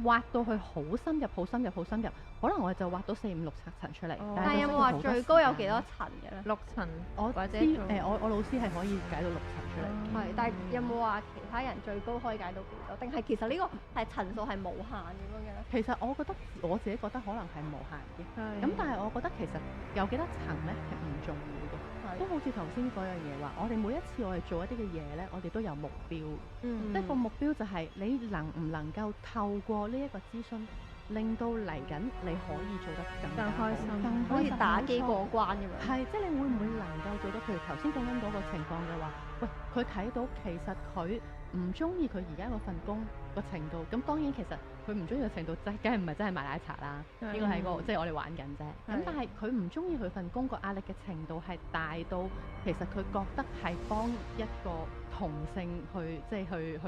挖到去好深入、好深入、好深入，可能我哋就挖到4、5、6層出嚟。但係有冇話最高有幾多層嘅咧？ 6層，我或者知我老師係可以解到6層出嚟。係，但係有冇話其他人最高可以解到幾多？定係其實呢個係層數係無限咁樣嘅咧？其實我覺得我自己覺得可能係無限嘅。咁但係我覺得其實有幾多層咧係唔重要嘅。都好似頭先嗰樣嘢話，我哋每一次我哋做一啲嘅嘢咧，我哋都有目標。即係個目標就係你能唔能夠透過呢一個諮詢，令到嚟緊你可以做得更加開心，好似打機過關咁樣。係，即係你會唔會能夠做到？譬如頭先講緊嗰個情況嘅話，喂，佢睇到其實佢唔中意佢而家嗰份工個程度，咁當然其實佢唔中意嘅程度，梗係唔係真係賣奶茶啦？呢個係個即係我哋玩緊啫。咁但係佢唔中意佢份工個壓力嘅程度係大到，其實佢覺得係幫一個同性去即係去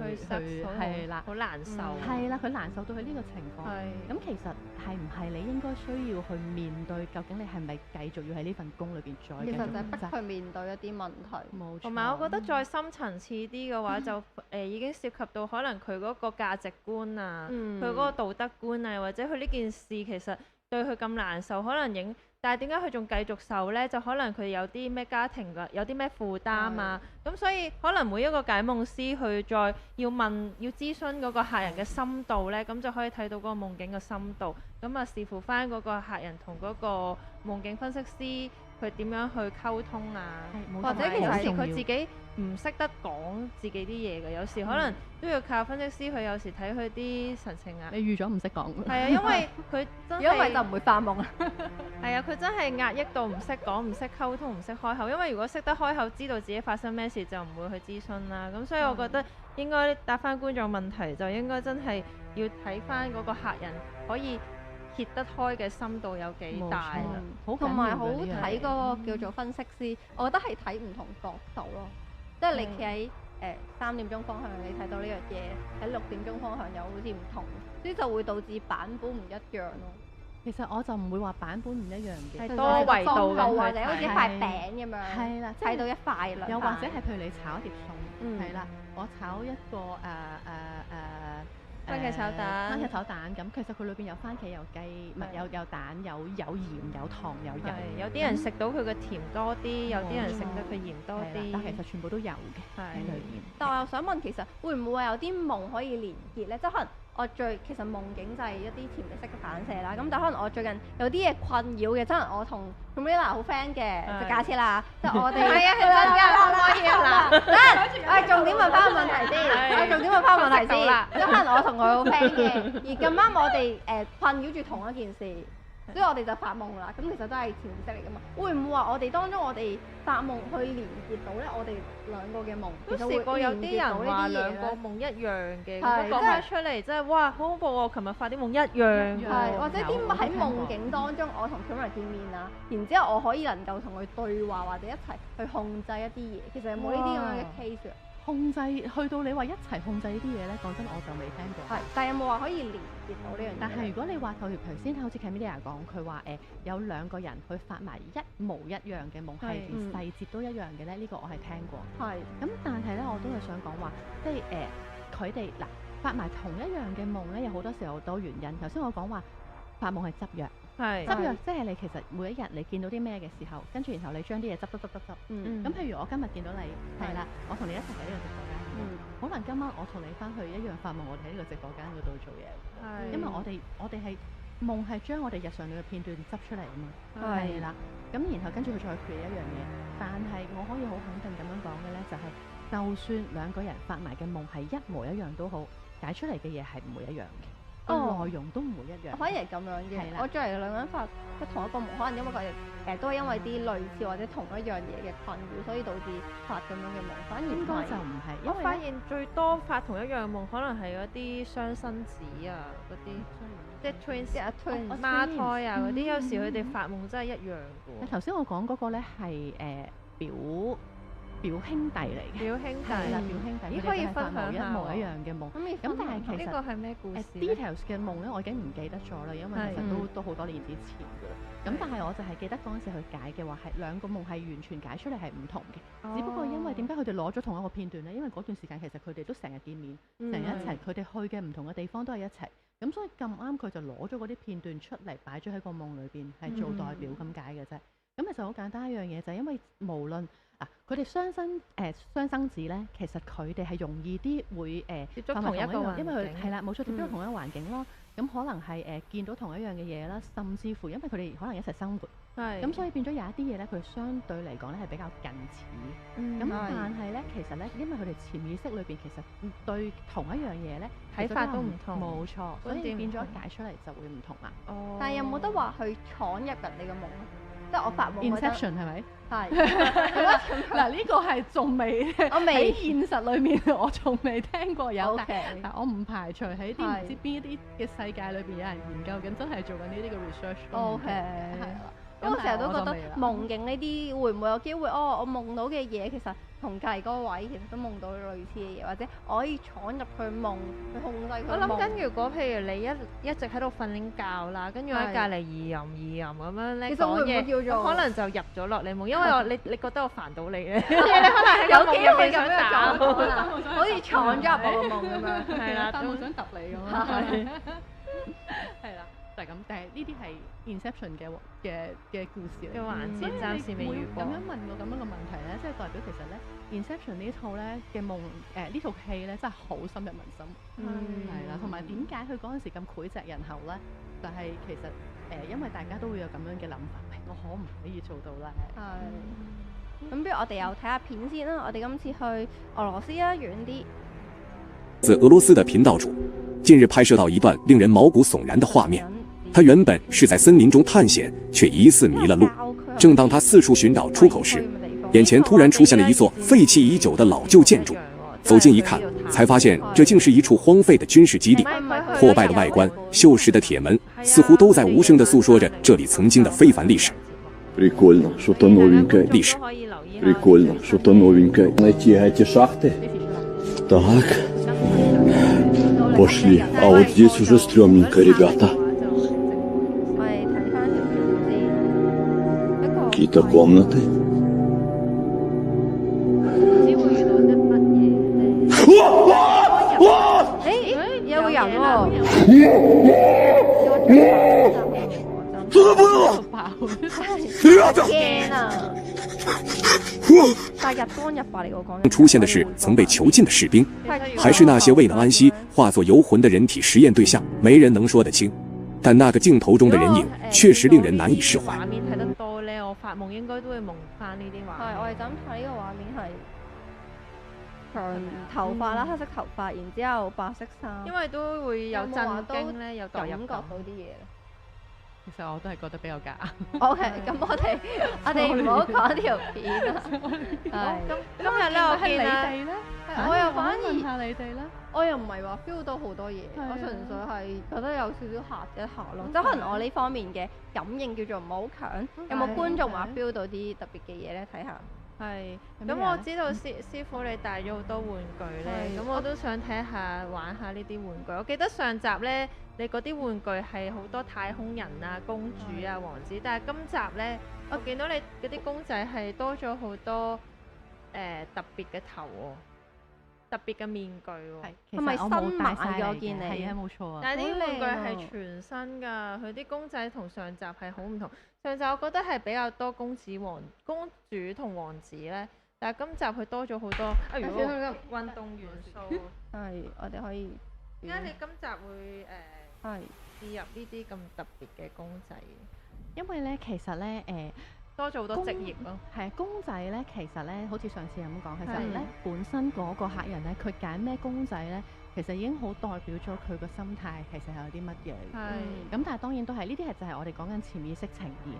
係啦，好難受。係啦，佢難受到佢呢個情況。咁其實係唔係你應該需要去面對？究竟你係咪繼續要喺呢份工裏邊再繼續？其實就係逼佢面對一啲問題。冇錯。同埋我覺得再深層次啲嘅話，就已經涉及到可能佢嗰個價值觀啊，佢嗰個道德觀啊，或者佢呢件事其實對佢咁難受，可能但係點解佢仲繼續受呢？就可能佢有啲咩家庭嘅，有啲咩負擔啊，咁所以可能每一個解夢師去再要諮詢嗰個客人嘅深度呢，咁就可以睇到嗰個夢境嘅深度。咁啊視乎翻嗰個客人同嗰個夢境分析師佢點樣去溝通啊，或者其實佢自己唔識得講自己啲嘢嘅，有時可能都要靠分析師。佢有時睇佢啲神情啊。你預咗唔識講？係啊，因為佢真係，如果唔係就唔會發夢啦。係啊，佢真係壓抑到唔識講、唔識溝通、唔識開口。因為如果識得開口，知道自己發生咩事，就唔會去諮詢啦。咁所以我覺得應該答翻觀眾問題，就應該真係要睇翻嗰個客人可以揭得開嘅深度有幾大啦。同埋好睇嗰個叫做分析師，我覺得係睇唔同角度咯。即係你企喺3點鐘方向，你睇到呢樣嘢；喺6點鐘方向又好似唔同，所以就會導致版本唔一樣咯。其實我就唔會話版本唔一樣嘅，係多維度咁或者好似一塊餅咁樣，係啦，睇到一塊兩塊。又或者係譬如你炒一碟餸，係啦，我炒一個番茄炒蛋，咁其實佢裏邊有番茄、有雞，唔係有蛋、有鹽、有糖、有油。有啲人食到佢嘅甜多啲，有啲人食到佢鹽多啲，但其實全部都有嘅喺裏邊。但我又想問，其實會唔會話有啲夢可以連結咧？即係可能我其實夢境就係一啲潛意識嘅反射啦。咁但係可能我最近有啲嘢困擾嘅，即係我同 Camilla 好 friend 嘅，就假設啦，即係我哋係啊，真㗎，可唔可以啊？嗱，重點問翻個問題先，我重點問翻個問題先。即係可能我同佢好 friend 嘅，而咁啱我哋困擾住同一件事。所以我哋就發夢啦，咁其實都係潛意識嚟噶嘛。會唔會話我哋當中我哋發夢去連結到咧？我哋兩個嘅夢，都試過有啲人話兩個夢一樣嘅，咁講翻出嚟真係哇好恐怖喎！琴日發啲夢一樣，係或者啲喺夢境當中，我同小明見面啦，然之後我可以能夠同佢對話或者一齊去控制一啲嘢。其實有冇呢啲咁樣嘅 case 啊？控制去到你話一齊控制呢啲嘢咧，講真我就未聽過。係，但係有冇話可以連結到呢樣嘢？但係如果你話頭先好似 Camilla 講，佢話有兩個人去發埋一模一樣嘅夢，係連細節都一樣嘅咧，呢個我係聽過。係。咁但係咧，我都係想講話，即係佢哋嗱發埋同一樣嘅夢咧，有好多時候好多原因。頭先我講話發夢係執藥。執藥即係你其實每一日你見到啲咩嘅時候，跟住然後你將啲嘢執。咁譬如我今日見到你係啦，我同你一齊喺呢個直播間，可能今晚我同你翻去一樣發夢，我哋喺呢個直播間嗰度做嘢。因為我哋係夢係將我哋日常嘅片段執出嚟啊嘛。係啦，咁然後跟住佢再 create 一樣嘢。但係我可以好肯定咁樣講嘅咧，就係就算兩個人發埋嘅夢係一模一樣都好，解出嚟嘅嘢係唔會一樣嘅。個內容都唔會一樣。反而係咁樣嘅。我再嚟兩個人發同一個夢，可能因為佢哋都係因為啲類似或者同一樣嘢嘅困擾，所以導致發咁樣嘅夢。反而應該就唔係，因為我發現最多發同一樣夢，可能係嗰啲雙生子啊，嗰啲即係 twins 孖胎啊嗰啲，有時佢哋發夢真係一樣嘅喎。頭先我講嗰個咧係表兄弟嚟嘅，表兄弟係啦，表兄弟，咦可以分享一模一樣嘅夢。咁但係其實呢個係咩故事？details 嘅夢咧，我已經唔記得咗啦，因為其實都好多年之前㗎啦。咁但係我就係記得嗰陣時去解嘅話，係兩個夢係完全解出嚟係唔同嘅。只不過因為點解佢哋攞咗同一個片段咧？因為嗰段時間其實佢哋都成日見面，成日一齊，佢哋去嘅唔同嘅地方都係一齊。咁所以咁啱佢就攞咗嗰啲片段出嚟擺咗喺個夢裏邊，係做代表咁解嘅啫。咁其實好簡單一樣嘢就係因為無論佢哋雙生子咧，其實佢哋係容易啲會接觸同一個環境，因為佢係啦冇錯接觸同一個環境咯。咁可能係見到同一樣嘅嘢啦，甚至乎因為佢哋可能一齊生活，咁所以變咗有一啲嘢咧，佢相對嚟講咧係比較近似。咁但係咧，其實咧，因為佢哋潛意識裏邊其實對同一樣嘢咧睇法都唔同，冇錯，所以變咗解出嚟就會唔同啦。但係有冇得話去闖入人哋嘅夢咧？即係我發夢 Inception 係咪？係。嗱呢個係仲未，我未喺現實裏面，我仲未聽過有。但我唔排除喺啲唔知邊一啲嘅世界裏邊有人研究緊，真係做緊呢啲嘅 research。OK。係啦。咁我成日都覺得夢境呢啲會唔會有機會？我夢到嘅嘢其實同隔離嗰個位其實都夢到類似嘅嘢，或者我可以闖入佢夢去控制佢。我諗緊，如果譬如你一直喺度瞓緊覺啦，跟住喺隔離意淫咁樣咧講嘢，可能就入咗落你夢，因為你覺得我煩到你咧，你可能喺個夢入邊想打我，好似闖咗入我個夢咁樣。係啦，但我想揼你咁樣。係啦。就係咁，但係呢啲係 Inception 嘅故事嚟嘅環節，暫時未遇過。咁樣問我咁樣嘅問題咧，即係代表其實咧 Inception 呢套咧嘅夢呢套戲咧真係好深入民心，係啦。同埋點解佢嗰陣時咁膾炙人口咧？就係其實因為大家都會有咁樣嘅諗法，我可唔可以做到咧？係。咁不如我哋又睇下片先啦。我哋今次去俄羅斯啊，遠啲。自俄羅斯的頻道主近日拍攝到一段令人毛骨悚然的畫面。他原本是在森林中探險，卻疑似迷了路。正當他四處尋找出口時，眼前突然出現了一座廢棄已久的老舊建築。走近一看，才發現這竟是一處荒廢的軍事基地。破敗的外觀、鏽蝕的鐵門，似乎都在無聲地訴說着這裡曾經的非凡歷史。歷史。Прикольно, что-то новенькое. Найти эти шахты. Так. Пошли. А вот здесь уже стрёмненько, ребята. Какие-то комнаты. 有人喎！ Что было? 驚啊！但係日光日白嚟我講。出現的是曾被囚禁的士兵，還是那些未能安息化作遊魂的人體實驗對象，沒人能說得清。但那個鏡頭中的人影確實令人難以釋懷。畫面睇得多咧，我發夢應該都會夢翻呢啲畫面。係，我哋就咁睇呢個畫面係長頭髮啦，黑色頭髮，然之後白色衫。因為都會有震驚咧，有代入感到啲嘢。其實我都係覺得比較假。OK，咁我哋唔好講條片啦。係。今日咧，我見啦，我又反而問下你哋咧，我又唔係話 feel 到好多嘢，我純粹係覺得有少少嚇一下咯。即係可能我呢方面嘅感應叫做唔係好強。有冇觀眾話 feel 到啲特別嘅嘢咧？睇下。係。咁我知道師傅你帶咗好多玩具咧，咁我都想睇下玩下呢啲玩具。我記得上集咧，你嗰啲玩具係好多太空人啊、公主啊、王子，但係今集咧，我見到你嗰啲公仔係多咗好多特別嘅頭喎，特別嘅面具喎。係咪新買嘅？我見你係啊，冇錯啊。但係啲玩具係全新㗎，佢啲公仔同上集係好唔同。上集我覺得係比較多公主同王子咧，但係今集佢多咗好多。如果運動元素，係我哋可以。點解你今集會置入呢啲咁特別嘅公仔？因為咧，其實咧多咗好多職業咯。係公仔咧，其實咧，好似上次咁講，其實咧本身嗰個客人咧，佢揀咩公仔咧，其實已經好代表咗佢個心態其實係有啲乜嘢。係咁但係當然都係呢啲係就係我哋講緊潛意識呈現，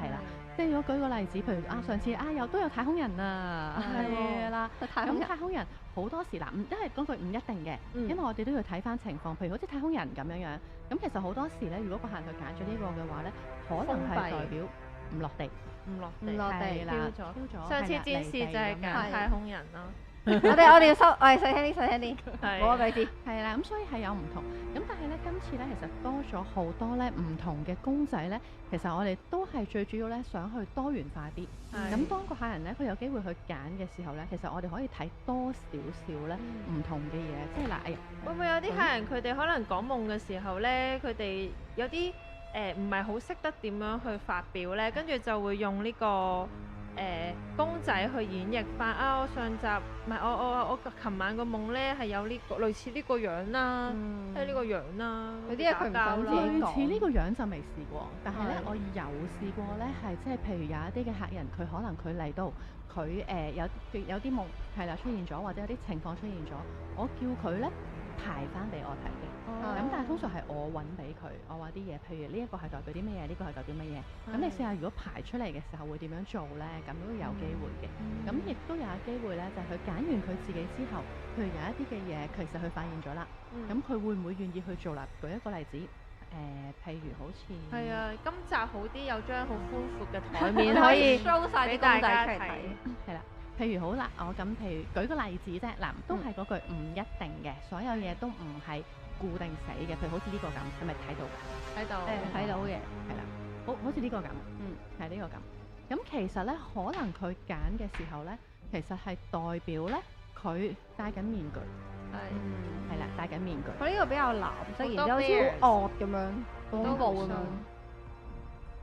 係啦。即係如果舉個例子，譬如上次又都有太空人啊，係啦。咁太空人好多時嗱，因為嗰句唔一定嘅，因為我哋都要睇翻情況。譬如好似太空人咁樣樣，咁其實好多時咧，如果個客人佢揀咗呢個嘅話咧，可能係代表唔落地，唔落地啦，飄咗。上次戰士就係揀太空人咯。我哋要收，我哋細聽啲，係我俾啲。係啦，咁所以係有唔同。咁但係咧，今次咧其實多咗好多咧唔同嘅公仔咧，其實我哋都係最主要咧想去多元化啲。咁當個客人咧佢有機會去揀嘅時候咧，其實我哋可以睇多少少咧唔同嘅嘢，即係嗱，會唔會有啲客人佢哋可能講夢嘅時候咧，佢哋有啲唔係好識得點樣去發表咧，跟住就會用呢個公仔去演繹翻啊！我上集唔係我琴晚個夢咧係有呢個類似呢個樣啦，即係呢個樣啦。有啲嘢佢唔想自己講。類似呢個樣就未試過，但係咧我有試過咧係即係譬如有一啲嘅客人佢可能佢嚟到佢有啲夢係啦出現咗，或者有啲情況出現咗，我叫佢咧排翻俾我睇嘅。咁但係通常係我揾俾佢，我話啲嘢，譬如呢一個係代表啲乜嘢，呢個係代表乜嘢。咁你試下如果排出嚟嘅時候會點樣做咧？咁都有機會嘅。咁亦都有機會咧，就係佢揀完佢自己之後，譬如有一啲嘅嘢，其實佢發現咗啦。咁佢會唔會願意去做啦？舉一個例子，譬如好似係啊，今集好啲，有張好寬闊嘅台面可以 show 晒啲公仔出嚟睇。係啦。譬如好啦，我咁譬如舉個例子啫，嗱都係嗰句唔一定嘅，所有嘢都唔係固定死嘅。譬如好似呢個咁，係咪睇到㗎？睇到，睇到嘅，係啦，好似呢個咁，係呢個咁。咁其實咧，可能佢揀嘅時候咧，其實係代表咧佢戴緊面具，係啦，戴緊面具。佢呢個比較藍色，然之後好似好惡咁樣，恐怖咁樣。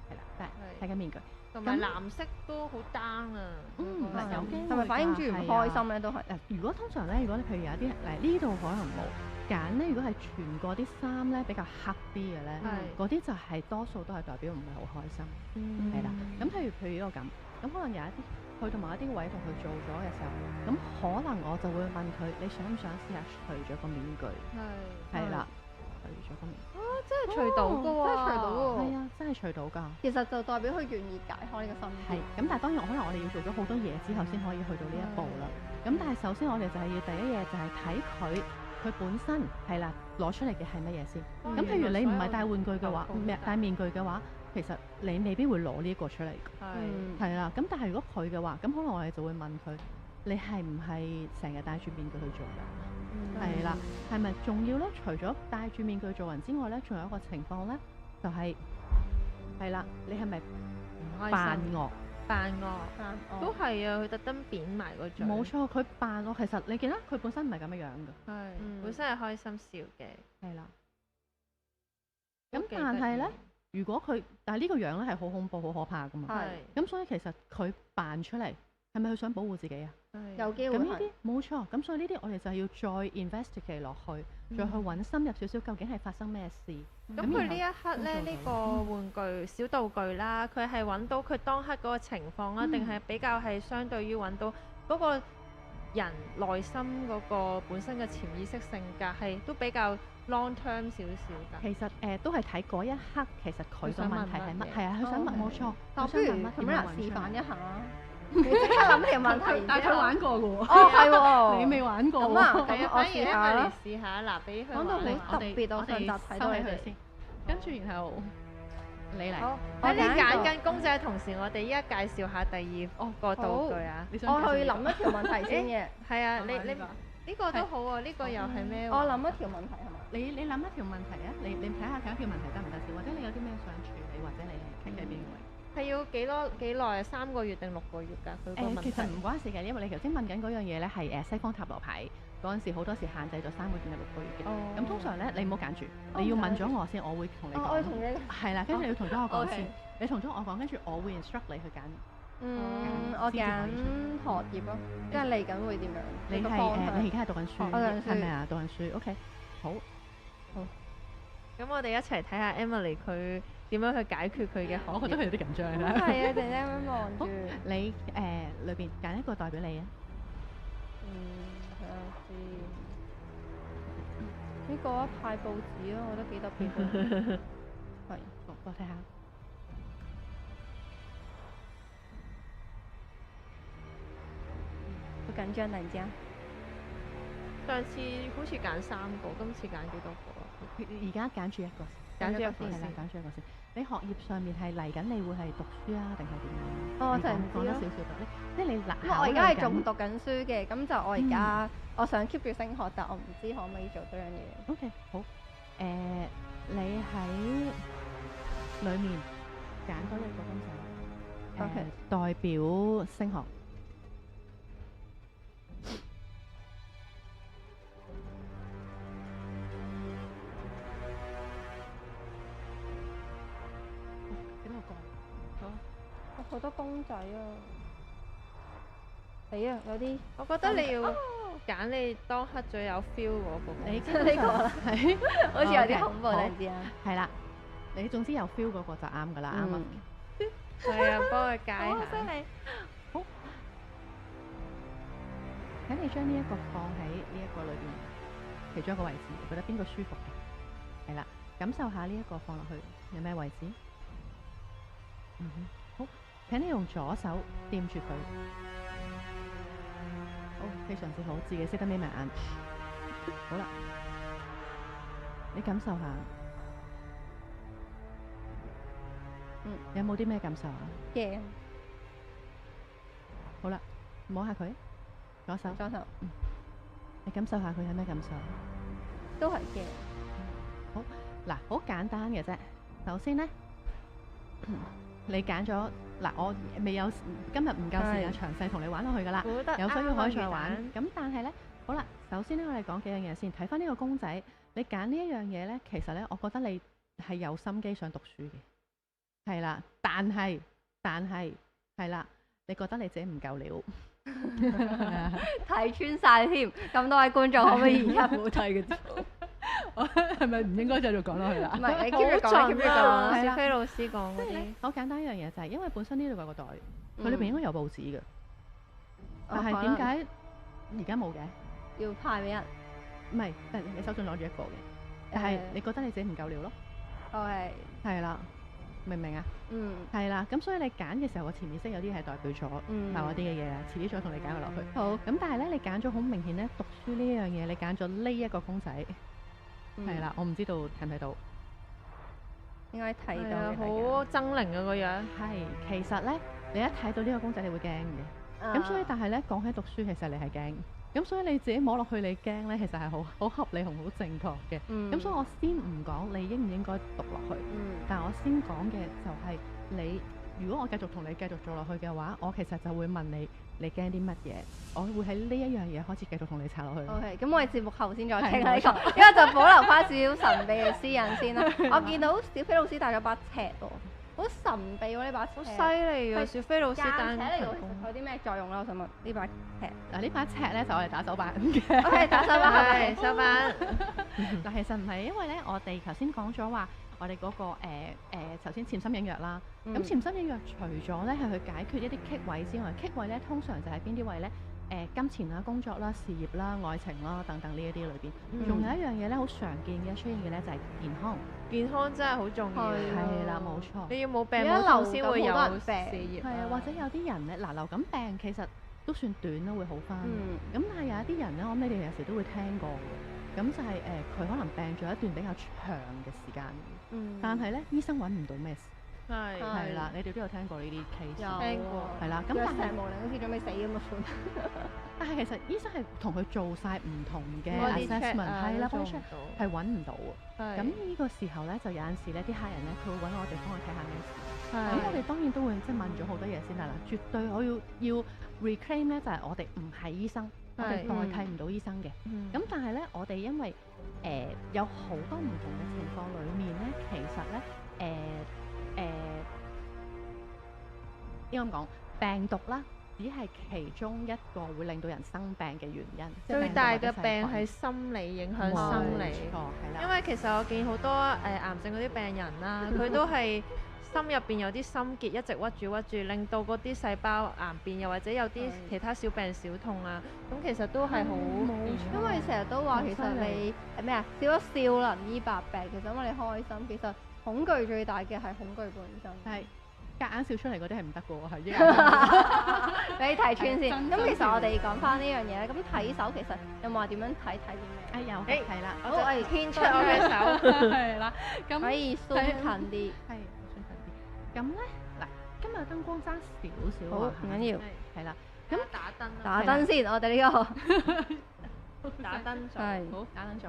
係啦，戴緊面具。同埋藍色都好 down 啊！有機會係咪反映住唔開心咧？都係。如果通常咧，如果你譬如有啲呢度可能冇揀咧，如果係全個啲衫咧比較黑啲嘅咧，嗰啲就係多數都係代表唔係好開心，係啦。咁譬如呢個咁，咁可能有一啲去到某一啲位同佢做咗嘅時候，咁可能我就會問佢：你想唔想試下除咗個面具？係啦。除咗個面真係除到㗎喎，真係除到喎，係啊，真係除到㗎。其實就代表佢願意解開呢個心結。係，咁但係當然可能我哋要做咗好多嘢之後先可以去到呢一步啦。咁但係首先我哋就係要第一嘢就係睇佢本身係啦，攞出嚟嘅係乜嘢先。咁譬如你唔係戴玩具嘅話，戴面具嘅話，其實你未必會攞呢一個出嚟㗎。係啦，咁但係如果佢嘅話，咁可能我哋就會問佢：你係唔係成日戴住面具去做㗎？係啦，係咪仲要咧？除咗戴住面具做人之外咧，仲有一個情況咧，就係啦，你係咪扮惡？扮惡都係啊！佢特登扁埋個嘴。冇錯，佢扮惡。其實你見到佢本身唔係咁樣樣㗎。本身係開心笑嘅。係啦。咁但係咧，如果但係呢個樣咧係好恐怖、好可怕㗎嘛。係。咁所以其實佢扮出嚟係咪佢想保護自己啊？有機會。咁呢啲冇錯，咁所以呢啲我哋就要再 investigate 落去，再去揾深入少少，究竟係發生咩事？咁佢呢一刻咧，呢個玩具小道具啦，佢係揾到佢當刻嗰個情況啊，定係比較係相對於揾到嗰個人內心嗰個本身嘅潛意識性格，係都比較 long term 少少㗎。其實都係睇嗰一刻，其實佢個問題係乜？係啊，佢想問冇錯。但不如咁樣示範一下。你即刻諗條問題，但係佢玩過嘅喎。哦，係喎，你未玩過。咁啊，咁我試下啦。試下嗱，俾佢講到好特別，我上集睇到佢先。跟住然後你嚟。好，喺你揀緊公仔同時，我哋依家介紹下第二個道具啊。我去諗一條問題先嘅。係啊，你呢個都好喎，呢個又係咩？我諗一條問題係嘛？你諗一條問題啊？你睇下一條問題得唔得先？或者你有啲咩想處理，或者你係傾喺邊位？係要幾耐啊？3個月定6個月㗎？佢個問題。其實唔關事嘅，因為你頭先問緊嗰樣嘢咧係西方塔羅牌嗰陣時好多時限制咗3個月定6個月嘅。咁通常咧你唔好揀住，你要問咗我先，我會同你講。我同你係啦，跟住你要同咗我講先，你同咗我講，跟住我會 instruct 你去揀。我揀學業咯，即係嚟緊會點樣？你而家係讀緊書，係咪啊？讀緊書，OK，好。咁我哋一齊睇下 Emily 佢點樣去解決佢嘅學業。我覺得佢有啲緊張啦。係啊，突然間咁望住。你裏邊揀一個代表你啊。睇下先。呢個一派報紙咯，我覺得幾特別喎。係，我睇下。好緊張突然之間。上次好似揀3個，今次揀幾多個啊？而家揀住一個先，揀住一個係啦，揀住一個先。你學業上面係嚟緊，你會係讀書啊，定係點樣？哦，你就係唔知咯講多少少得咧，即係你嗱，因為我而家係仲讀緊書嘅，咁就我而家我想 keep 住升學，但我唔知可唔可以做多樣嘢。 OK，好。你喺裡面揀多一個公仔， OK 代表升學。幾多個？我好多公仔啊！死啊！有啲我覺得你要揀你當刻最有 feel 嗰個。你呢個啦係好似有啲 OK，恐怖，好突然之間。係啦，你總之有 feel 嗰個就啱噶啦，啱啊。係啊，幫佢解好下。犀利！請你將呢一個放喺呢一個裏邊其中一個位置，你覺得邊個舒服嘅？係啦，感受下呢一個放落去有咩位置？好，請你用左手掂住佢。好，非常之好，自己識得眯埋眼。好啦，你感受下，有冇啲咩感受啊？驚好啦，摸下佢，左手，左手你感受下佢有咩感受？都係驚。好，嗱，好簡單嘅啫。首先呢，你揀咗嗱，我未有今日唔夠時間詳細同你玩落去噶啦，估得有需要可以再啱玩。嘅咁但係呢，好啦，首先呢，我哋講幾樣嘢先。睇翻呢個公仔，你揀呢一樣嘢呢，其實呢，我覺得你係有心機想讀書嘅，係啦。但係係啦，你覺得你自己唔夠料。睇穿晒添，咁多位觀眾可唔可以而家唔好睇嘅啫？係咪唔應該繼續講落去啦唔？係，你好 keep 住講，keep 住準啊！講。係啦小飛老師講嗰啲。好簡單一樣嘢就係，因為本身呢度有個袋，佢裏邊嗯應該有報紙嘅，但係可能點解而家冇嘅？要派俾人？唔係，你手上攞住一個嘅，但係你覺得你自己唔夠料咯？我係係啦，明唔明啊？係啦，咁所以你揀嘅時候，個潛意識有啲係代表咗某一啲嘅嘢啦，遲啲再同你揀佢落去。好咁但係咧，你揀咗好明顯咧，讀書呢一樣嘢，你揀咗呢一個公仔，係啦，我唔知道睇唔睇到。應該睇係啊，到嘅好猙獰啊個樣。係，其實咧，你一睇到呢個公仔，你會驚嘅。咁所以，但係咧，講起讀書，其實你係驚。咁所以你自己摸落去，你驚咧，其實係好合理同好正確嘅。咁所以我先唔講你應唔應該讀落去，但係我先講嘅就係你，如果我繼續同你繼續做落去嘅話，我其實就會問你，你驚啲乜嘢？我會喺呢一樣嘢開始繼續同你拆落去。 OK，咁我哋節目後先再傾係呢個，因為就保留翻少少神秘嘅私隱先啦。我見到小飛老師帶咗把尺喎，好神秘喎呢把尺。好犀利啊！係小飛老師間單尺嚟㗎，憑其實有啲咩作用咧？我想問呢把尺。嗱，呢把尺咧就我哋打手板嘅。 OK，打手板係手板。嗱，其實唔係，因為咧，我哋頭先講咗話，我哋嗰個頭先潛心影藥啦。咁潛心影藥除咗咧係去解決一啲棘位之外，棘位咧通常就係邊啲位咧？金錢啦、工作啦、事業啦、愛情啦等等呢一啲裏邊，仲有一樣嘢咧好常見嘅出現嘅咧就係健康。健康真係好重要。係啦，冇錯。你要冇病而家冇痛先會有流感好多人事病業。係啊，或者有啲人咧，嗱，流感病其實都算短啦，會好翻。咁但係有一啲人咧，我諗你哋有時都會聽過嘅，咁就係佢可能病咗一段比較長嘅時間，但係咧醫生揾唔到咩事。係啦，你哋都有聽過呢啲 case。聽過。係啦，咁咁但係無論好似準備死咁嘅款。但係其實醫生係同佢做晒唔同嘅 Body check assessment，啊係啦都做唔 body check 到係揾唔到喎。咁呢個時候咧，就有陣時咧，啲客人咧，佢會揾我哋幫佢睇下咩事。咁我哋當然都會即係問咗好多嘢先啦。絕對我要 reclaim 咧，就係我哋唔係醫生，我哋代替唔到醫生嘅。咁但係咧，我哋因為有好多唔同嘅情況裡面咧，其實咧應該咁講，病毒啦，只係其中一個會令到人生病嘅原因。最大嘅病係心理影響生理。冇錯，係啦。因為其實我見好多癌症嗰啲病人啦，佢都係心入邊有啲心結一直屈住，令到嗰啲細胞癌變，又或者有啲其他小病小痛啊，咁其實都係好因為成日都話其實你係咩啊？少咗笑能醫百病，其實因為你開心，其實恐懼最大嘅係恐懼本身。係夾硬笑出嚟嗰啲係唔得嘅喎，係應該俾你睇穿先。真咁其實我哋講翻呢樣嘢咧，咁睇手其實有冇話點樣睇啲咩？有誒係啦，我就牽出我嘅手。係啦，咁可以 zoom 近啲。係順近啲。咁咧嗱，今日燈光爭少少好啊，唔緊要。係啦，咁打燈啦，打燈先，我哋呢個打燈咗。係好打緊咗。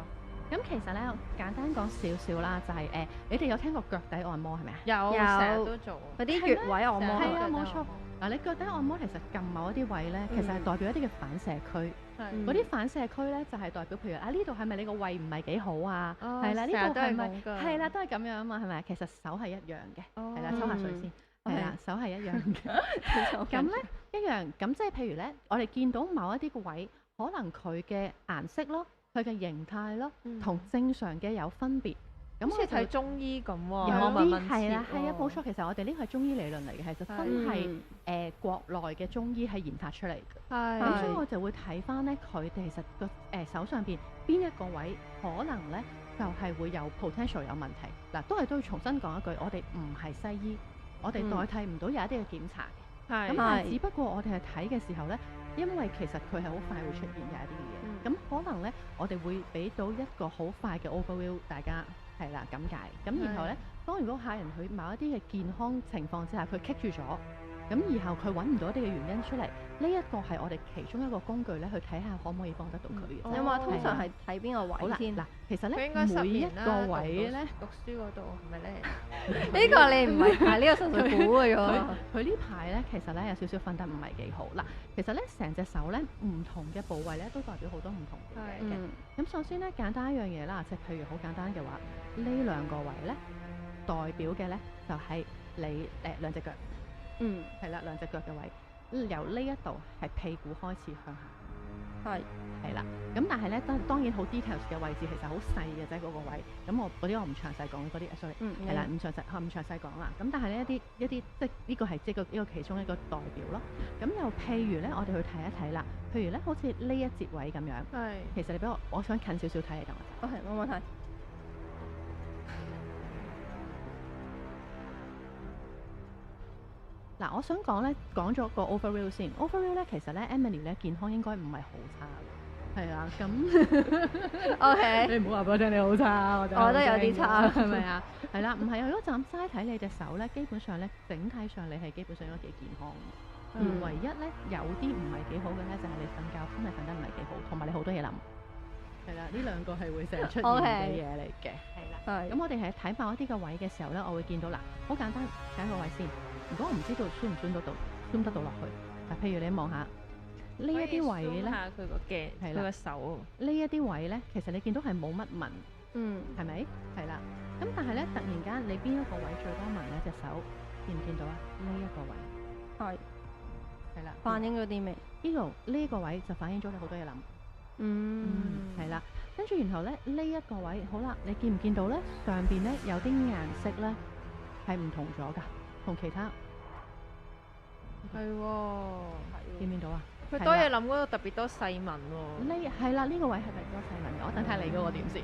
咁其實咧，簡單講少少啦，就係你哋有聽過腳底按摩係咪啊？有成日都做嗰啲穴位按摩。係啊，冇錯。嗱，你腳底按摩其實撳某一啲位咧，其實係代表一啲嘅反射區。嗰啲反射區咧就係代表，譬如啊呢度係咪你個胃唔係幾好啊？係啦，呢度係咪係啦，都係咁樣啊嘛，係咪？其實手係一樣嘅，係啦，抽下水先，係啦，手係一樣嘅。咁咧一樣，咁即係譬如咧，我哋見到某一啲個位，可能佢嘅顏色咯，佢嘅形態咯，同正常嘅有分別。咁好似睇中醫咁喎，有啲我問係啦，係啊，冇錯。其實我哋呢個係中醫理論嚟嘅，其實真係國內嘅中醫係研發出嚟嘅。咁所以我就會睇翻咧，佢哋其實個手上邊邊一個位可能咧就係會有 potential 有問題。嗱，都要重新講一句，我哋唔係西醫，我哋代替唔到有一啲嘅檢查嘅。咁但係只不過我哋係睇嘅時候咧，因為其實佢係好快會出現嘅一啲嘅嘢，咁可能咧我哋會俾到一個好快嘅 overview 大家。係啦，咁解。咁然後咧，當如果客人佢某一啲嘅健康情況之下，佢棘住咗，咁然後佢揾唔到一啲嘅原因出嚟，呢一個係我哋其中一個工具咧，去睇下可唔可以幫得到佢嘅。你話通常係睇邊個位先？嗱，其實咧每一個位咧，讀書嗰度係咪咧？呢個你唔係睇呢個純粹估嘅啫喎。佢呢排咧，其實咧有少少瞓得唔係幾好。嗱，其實咧成隻手咧唔同嘅部位咧，都代表好多唔同嘅嘢嘅。咁首先咧，簡單一樣嘢啦，即係譬如好簡單嘅話，呢兩個位咧，代表嘅咧就係你兩隻腳。係啦，兩隻腳嘅位，由呢一度係屁股開始向下。係啦，咁但係咧，當然好 details 嘅位置其實好細嘅啫，嗰個位。咁嗰啲我唔詳細講嗰啲，sorry。係啦，唔詳細講啦。咁但係呢一啲即係呢個係即係呢個其中一個代表咯。咁又譬如咧，我哋去睇一睇啦。譬如咧，好似呢一節位咁樣。其實你俾我想近少少睇嚟咁。OK，冇問題。嗱，我想講咧，講咗個 overview 先。overview 咧，其實咧 Emily 咧健康應該唔係好差嘅，係啊。咁 OK，你唔好話俾我聽你好差，我覺得有啲差，係咪啊？係啦，唔係啊。如果就咁齋睇你隻手咧，基本上咧整體上你係基本上都幾健康嘅。唯一咧有啲唔係幾好嘅咧，就係你瞓覺真係瞓得唔係幾好，同埋你好多嘢諗。係啦，呢兩個係會成日出現嘅嘢嚟嘅。係啦。咁我哋係睇某一啲嘅位嘅時候咧，我會見到嗱，好簡單，睇一個位先。如果我唔知道zoom唔zoom得到落去，嗱，譬如你望下呢一啲位咧，下佢個鏡，佢個手，呢一啲位咧，其實你見到係冇乜紋，係咪？係啦。咁但係咧，突然間你邊一個位最多紋咧？隻手見唔見到啊？呢一個位係啦，反映咗啲咩？呢度呢個位就反映咗你好多嘢諗。係啦。跟住然後咧，呢一個位好啦，你見唔見到咧？上邊咧有啲顏色咧係唔同咗㗎。同其他係喎，見唔見到啊？佢多嘢諗嗰度特別多細紋喎。呢係啦，呢個位係咪多細紋嘅？我等睇你嗰個點先。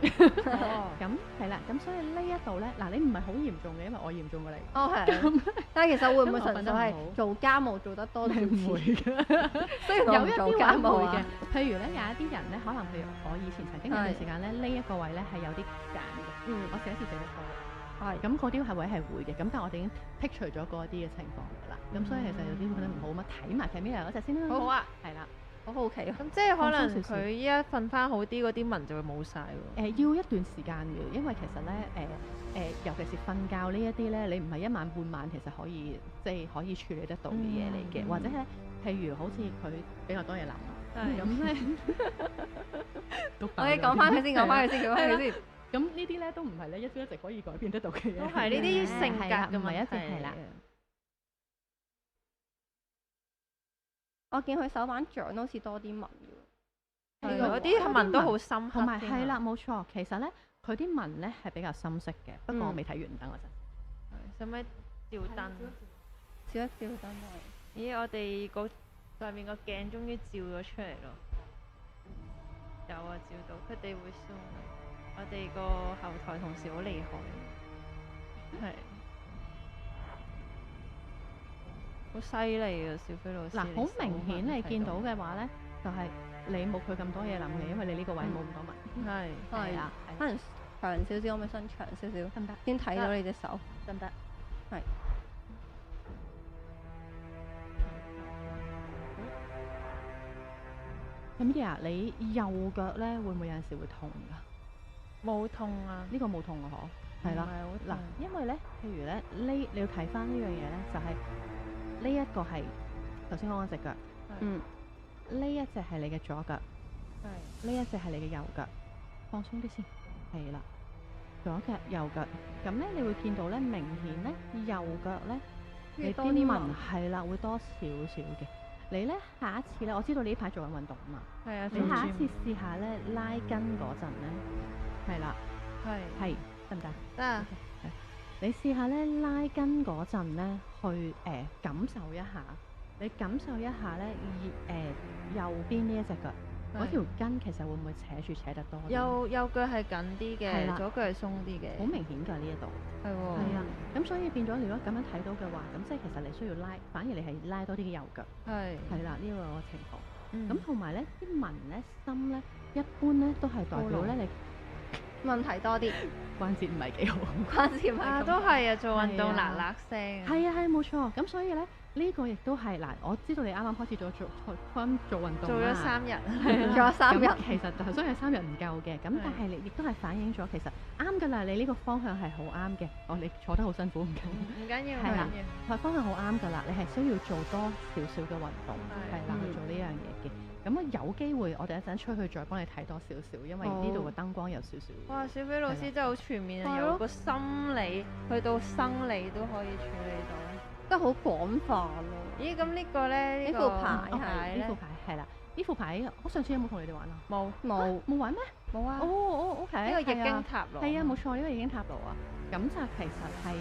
咁係啦，咁所以呢一度咧，嗱，你唔係好嚴重嘅，因為我嚴重過你。係。但係其實會唔會純粹係做家務做得多？你唔會嘅。雖然我唔做家務嘅，譬如咧有一啲人咧，可能譬如我以前曾經有段時間咧，呢一個位咧係有啲揀嘅。我寫字寫得多。咁嗰啲係位係會嘅，咁但係我哋已經剔除咗嗰啲嘅情況㗎啦。咁所以其實有啲覺得唔好乜，睇埋睇邊樣嗰隻先啦。好啊，係啦，好好奇啊。咁即係可能佢依家瞓翻好啲，嗰啲紋就會冇晒喎。要一段時間嘅，因為其實咧尤其是瞓覺呢一啲咧，你唔係一晚半晚其實可以即係可以處理得到嘅嘢嚟嘅，或者係譬如好似佢比較多嘢諗，咁咧，我哋講翻佢先。咁呢啲咧都唔係咧一朝一夕可以改變得到嘅嘢，都係呢啲性格嘅唔係一直係啦。我見佢手板掌都好似多啲紋嘅，嗰啲紋都好深刻。同埋係啦，冇錯。其實咧佢啲紋咧係比較深色嘅，不過我未睇完，等我陣。使唔使照燈。照一照燈係。咦！我哋個上面個鏡終於照咗出嚟咯。有啊，照到。佢哋會 zoom。我哋個後台同事好厲害。係。好犀利啊，小飛老師！嗱，好明顯你見到嘅話咧，就係你冇佢咁多嘢諗嘅，因為你呢個位冇咁多紋。係係啦，可能長少少，可唔可以伸長少少？得唔得？先睇到你隻手，得唔得？係。咁啲啊，你右腳咧會唔會有陣時會痛㗎？冇痛啊！呢個冇痛嘅嗬，係啦。嗱，因為咧，譬如咧，你要睇翻呢樣嘢咧，就係呢一個係頭先講嗰隻腳，呢一隻係你嘅左腳，呢一隻係你嘅右腳，放鬆啲先，係啦，左腳右腳，咁咧你會見到咧，明顯咧右腳咧，你啲紋係啦會多少少嘅。你咧下一次咧，我知道你呢排做緊運動啊嘛，係啊，你下一次試下咧拉筋嗰陣咧，係啦，係得唔得？得啊。你試下咧拉筋嗰陣咧，去感受一下，你感受一下咧，右邊呢一隻腳嗰條筋其實會唔會扯住扯得多啲？右腳係緊啲嘅，左腳係鬆啲嘅，好明顯㗎呢一度。係喎。係啊，咁所以變咗，如果咁樣睇到嘅話，咁即係其實你需要拉，反而你係拉多啲嘅右腳。係啦，呢個情況。咁同埋咧，啲紋咧深咧，一般咧都係代表咧你問題多啲，關節唔係幾好。關節唔係咁。都係啊，做運動嗱嗱聲。係啊，係冇錯。咁所以咧，呢個亦都係嗱，我知道你啱啱開始做運動，做咗3日，做咗3日。咁其實頭先係3日唔夠嘅，咁但係你亦都係反映咗其實啱㗎啦，你呢個方向係好啱嘅。你坐得好辛苦唔緊要。唔緊要，係啦，方向好啱㗎啦，你係需要做多少少嘅運動，係啦，去做呢樣嘢嘅。咁有機會我哋一陣出去再幫你睇多少少，因為呢度嘅燈光有少少。哇！小飛老師真係好全面啊，由個心理去到生理都可以處理到，真係好廣泛咯。咦？咁呢個咧？呢副牌係呢副牌係啦，呢副牌我上次有冇同你哋玩啊？冇玩咩？冇啊！哦，OK，呢個易經塔羅係啊，冇錯，呢個易經塔羅啊。咁就其實係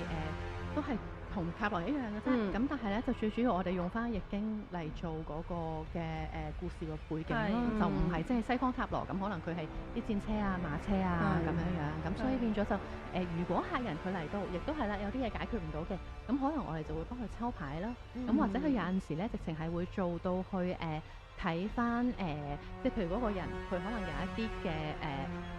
都係同塔羅一樣嘅啫。咁但係咧就最主要我哋用翻易經嚟做嗰個嘅故事個背景咯，就唔係即係西方塔羅咁，可能佢係啲戰車啊、馬車啊咁樣樣。咁所以變咗就如果客人佢嚟到，亦都係啦，有啲嘢解決唔到嘅，咁可能我哋就會幫佢抽牌啦。咁或者佢有陣時咧，直情係會做到去睇翻即係譬如嗰個人，佢可能有一啲嘅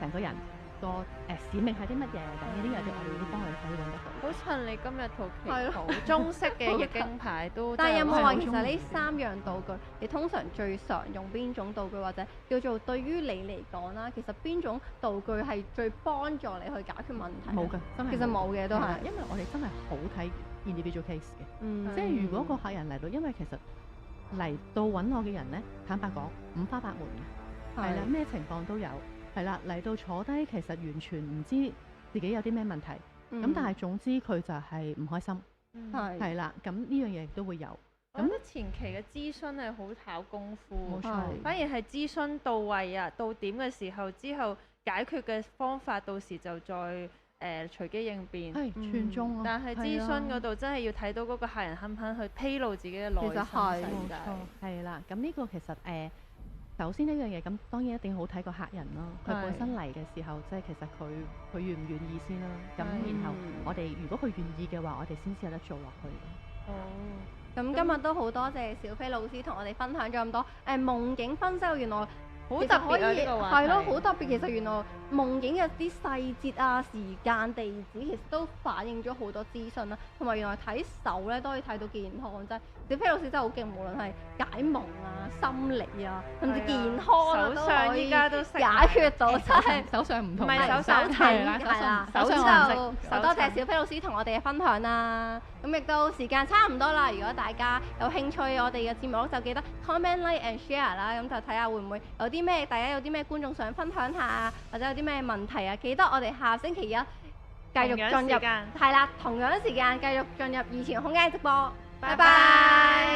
成個人個使命係啲乜嘢咁，呢啲有啲我哋都幫佢可以揾得到。好襯你今日套旗袍，中式嘅易經牌都。但係有冇話其實呢3樣道具，你通常最常用邊種道具，或者叫做對於你嚟講啦，其實邊種道具係最幫助你去解決問題？冇㗎，真係。其實冇嘅都係，因為我哋真係好睇 individual case 嘅。即係如果個客人嚟到，因為其實嚟到揾我嘅人咧，坦白講五花八門嘅，係啦，咩情況都有。係啦，嚟到坐低，其實完全唔知自己有啲咩問題，咁但係總之佢就係唔開心，係啦，咁呢樣嘢亦都會有。咁前期嘅諮詢係好考功夫，冇錯，反而係諮詢到位啊，到點嘅時候之後解決嘅方法，到時就再隨機應變，係全中咯。但係諮詢嗰度真係要睇到嗰個客人肯唔肯去披露自己嘅內心世界。係啦，咁呢個其實首先呢樣嘢，咁當然一定好睇個客人咯。佢本身嚟嘅時候，即係其實佢願唔願意先啦。咁然後我哋如果佢願意嘅話，我哋先至有得做落去。咁今日都好多謝小飛老師同我哋分享咗咁多夢境分析，原來好特別啊！呢個話題係咯，好特別。其實原來夢境嘅啲細節啊、時間、地址，其實都反映咗好多資訊啦。同埋原來睇手咧都可以睇到健康，真係小飛老師真係好勁，無論係解夢啊、心理啊，甚至健康啊，手相依家都識解決到，真係手相唔同，唔係手相係啦，手就相多謝小飛老師同我哋嘅分享啦。咁亦都時間差唔多啦，如果大家有興趣我哋嘅節目，就記得 comment like and share 啦。咁就睇下會唔會有啲咩，大家有啲咩觀眾想分享下，或者有啲咩問題啊？記得我哋下星期一繼續進入，係啦，同樣時間繼續進入二次元空間直播。拜拜。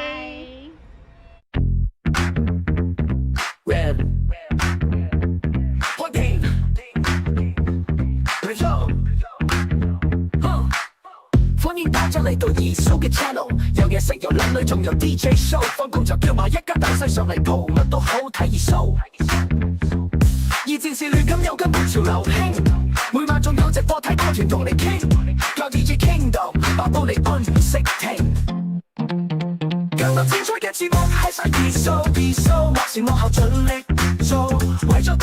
歡迎大家嚟到二嫂嘅 channel， 有嘢食有靚女仲有 DJ show， 放工就叫埋一家大細上嚟蒲，乜都好睇二嫂。二戰士亂咁有根本潮流興，每晚仲有直播睇歌團同你傾，靠 DJ Kingdom 爆到你唔識聽。更多精彩嘅節目喺晒二嫂，或是幕後盡力做，為咗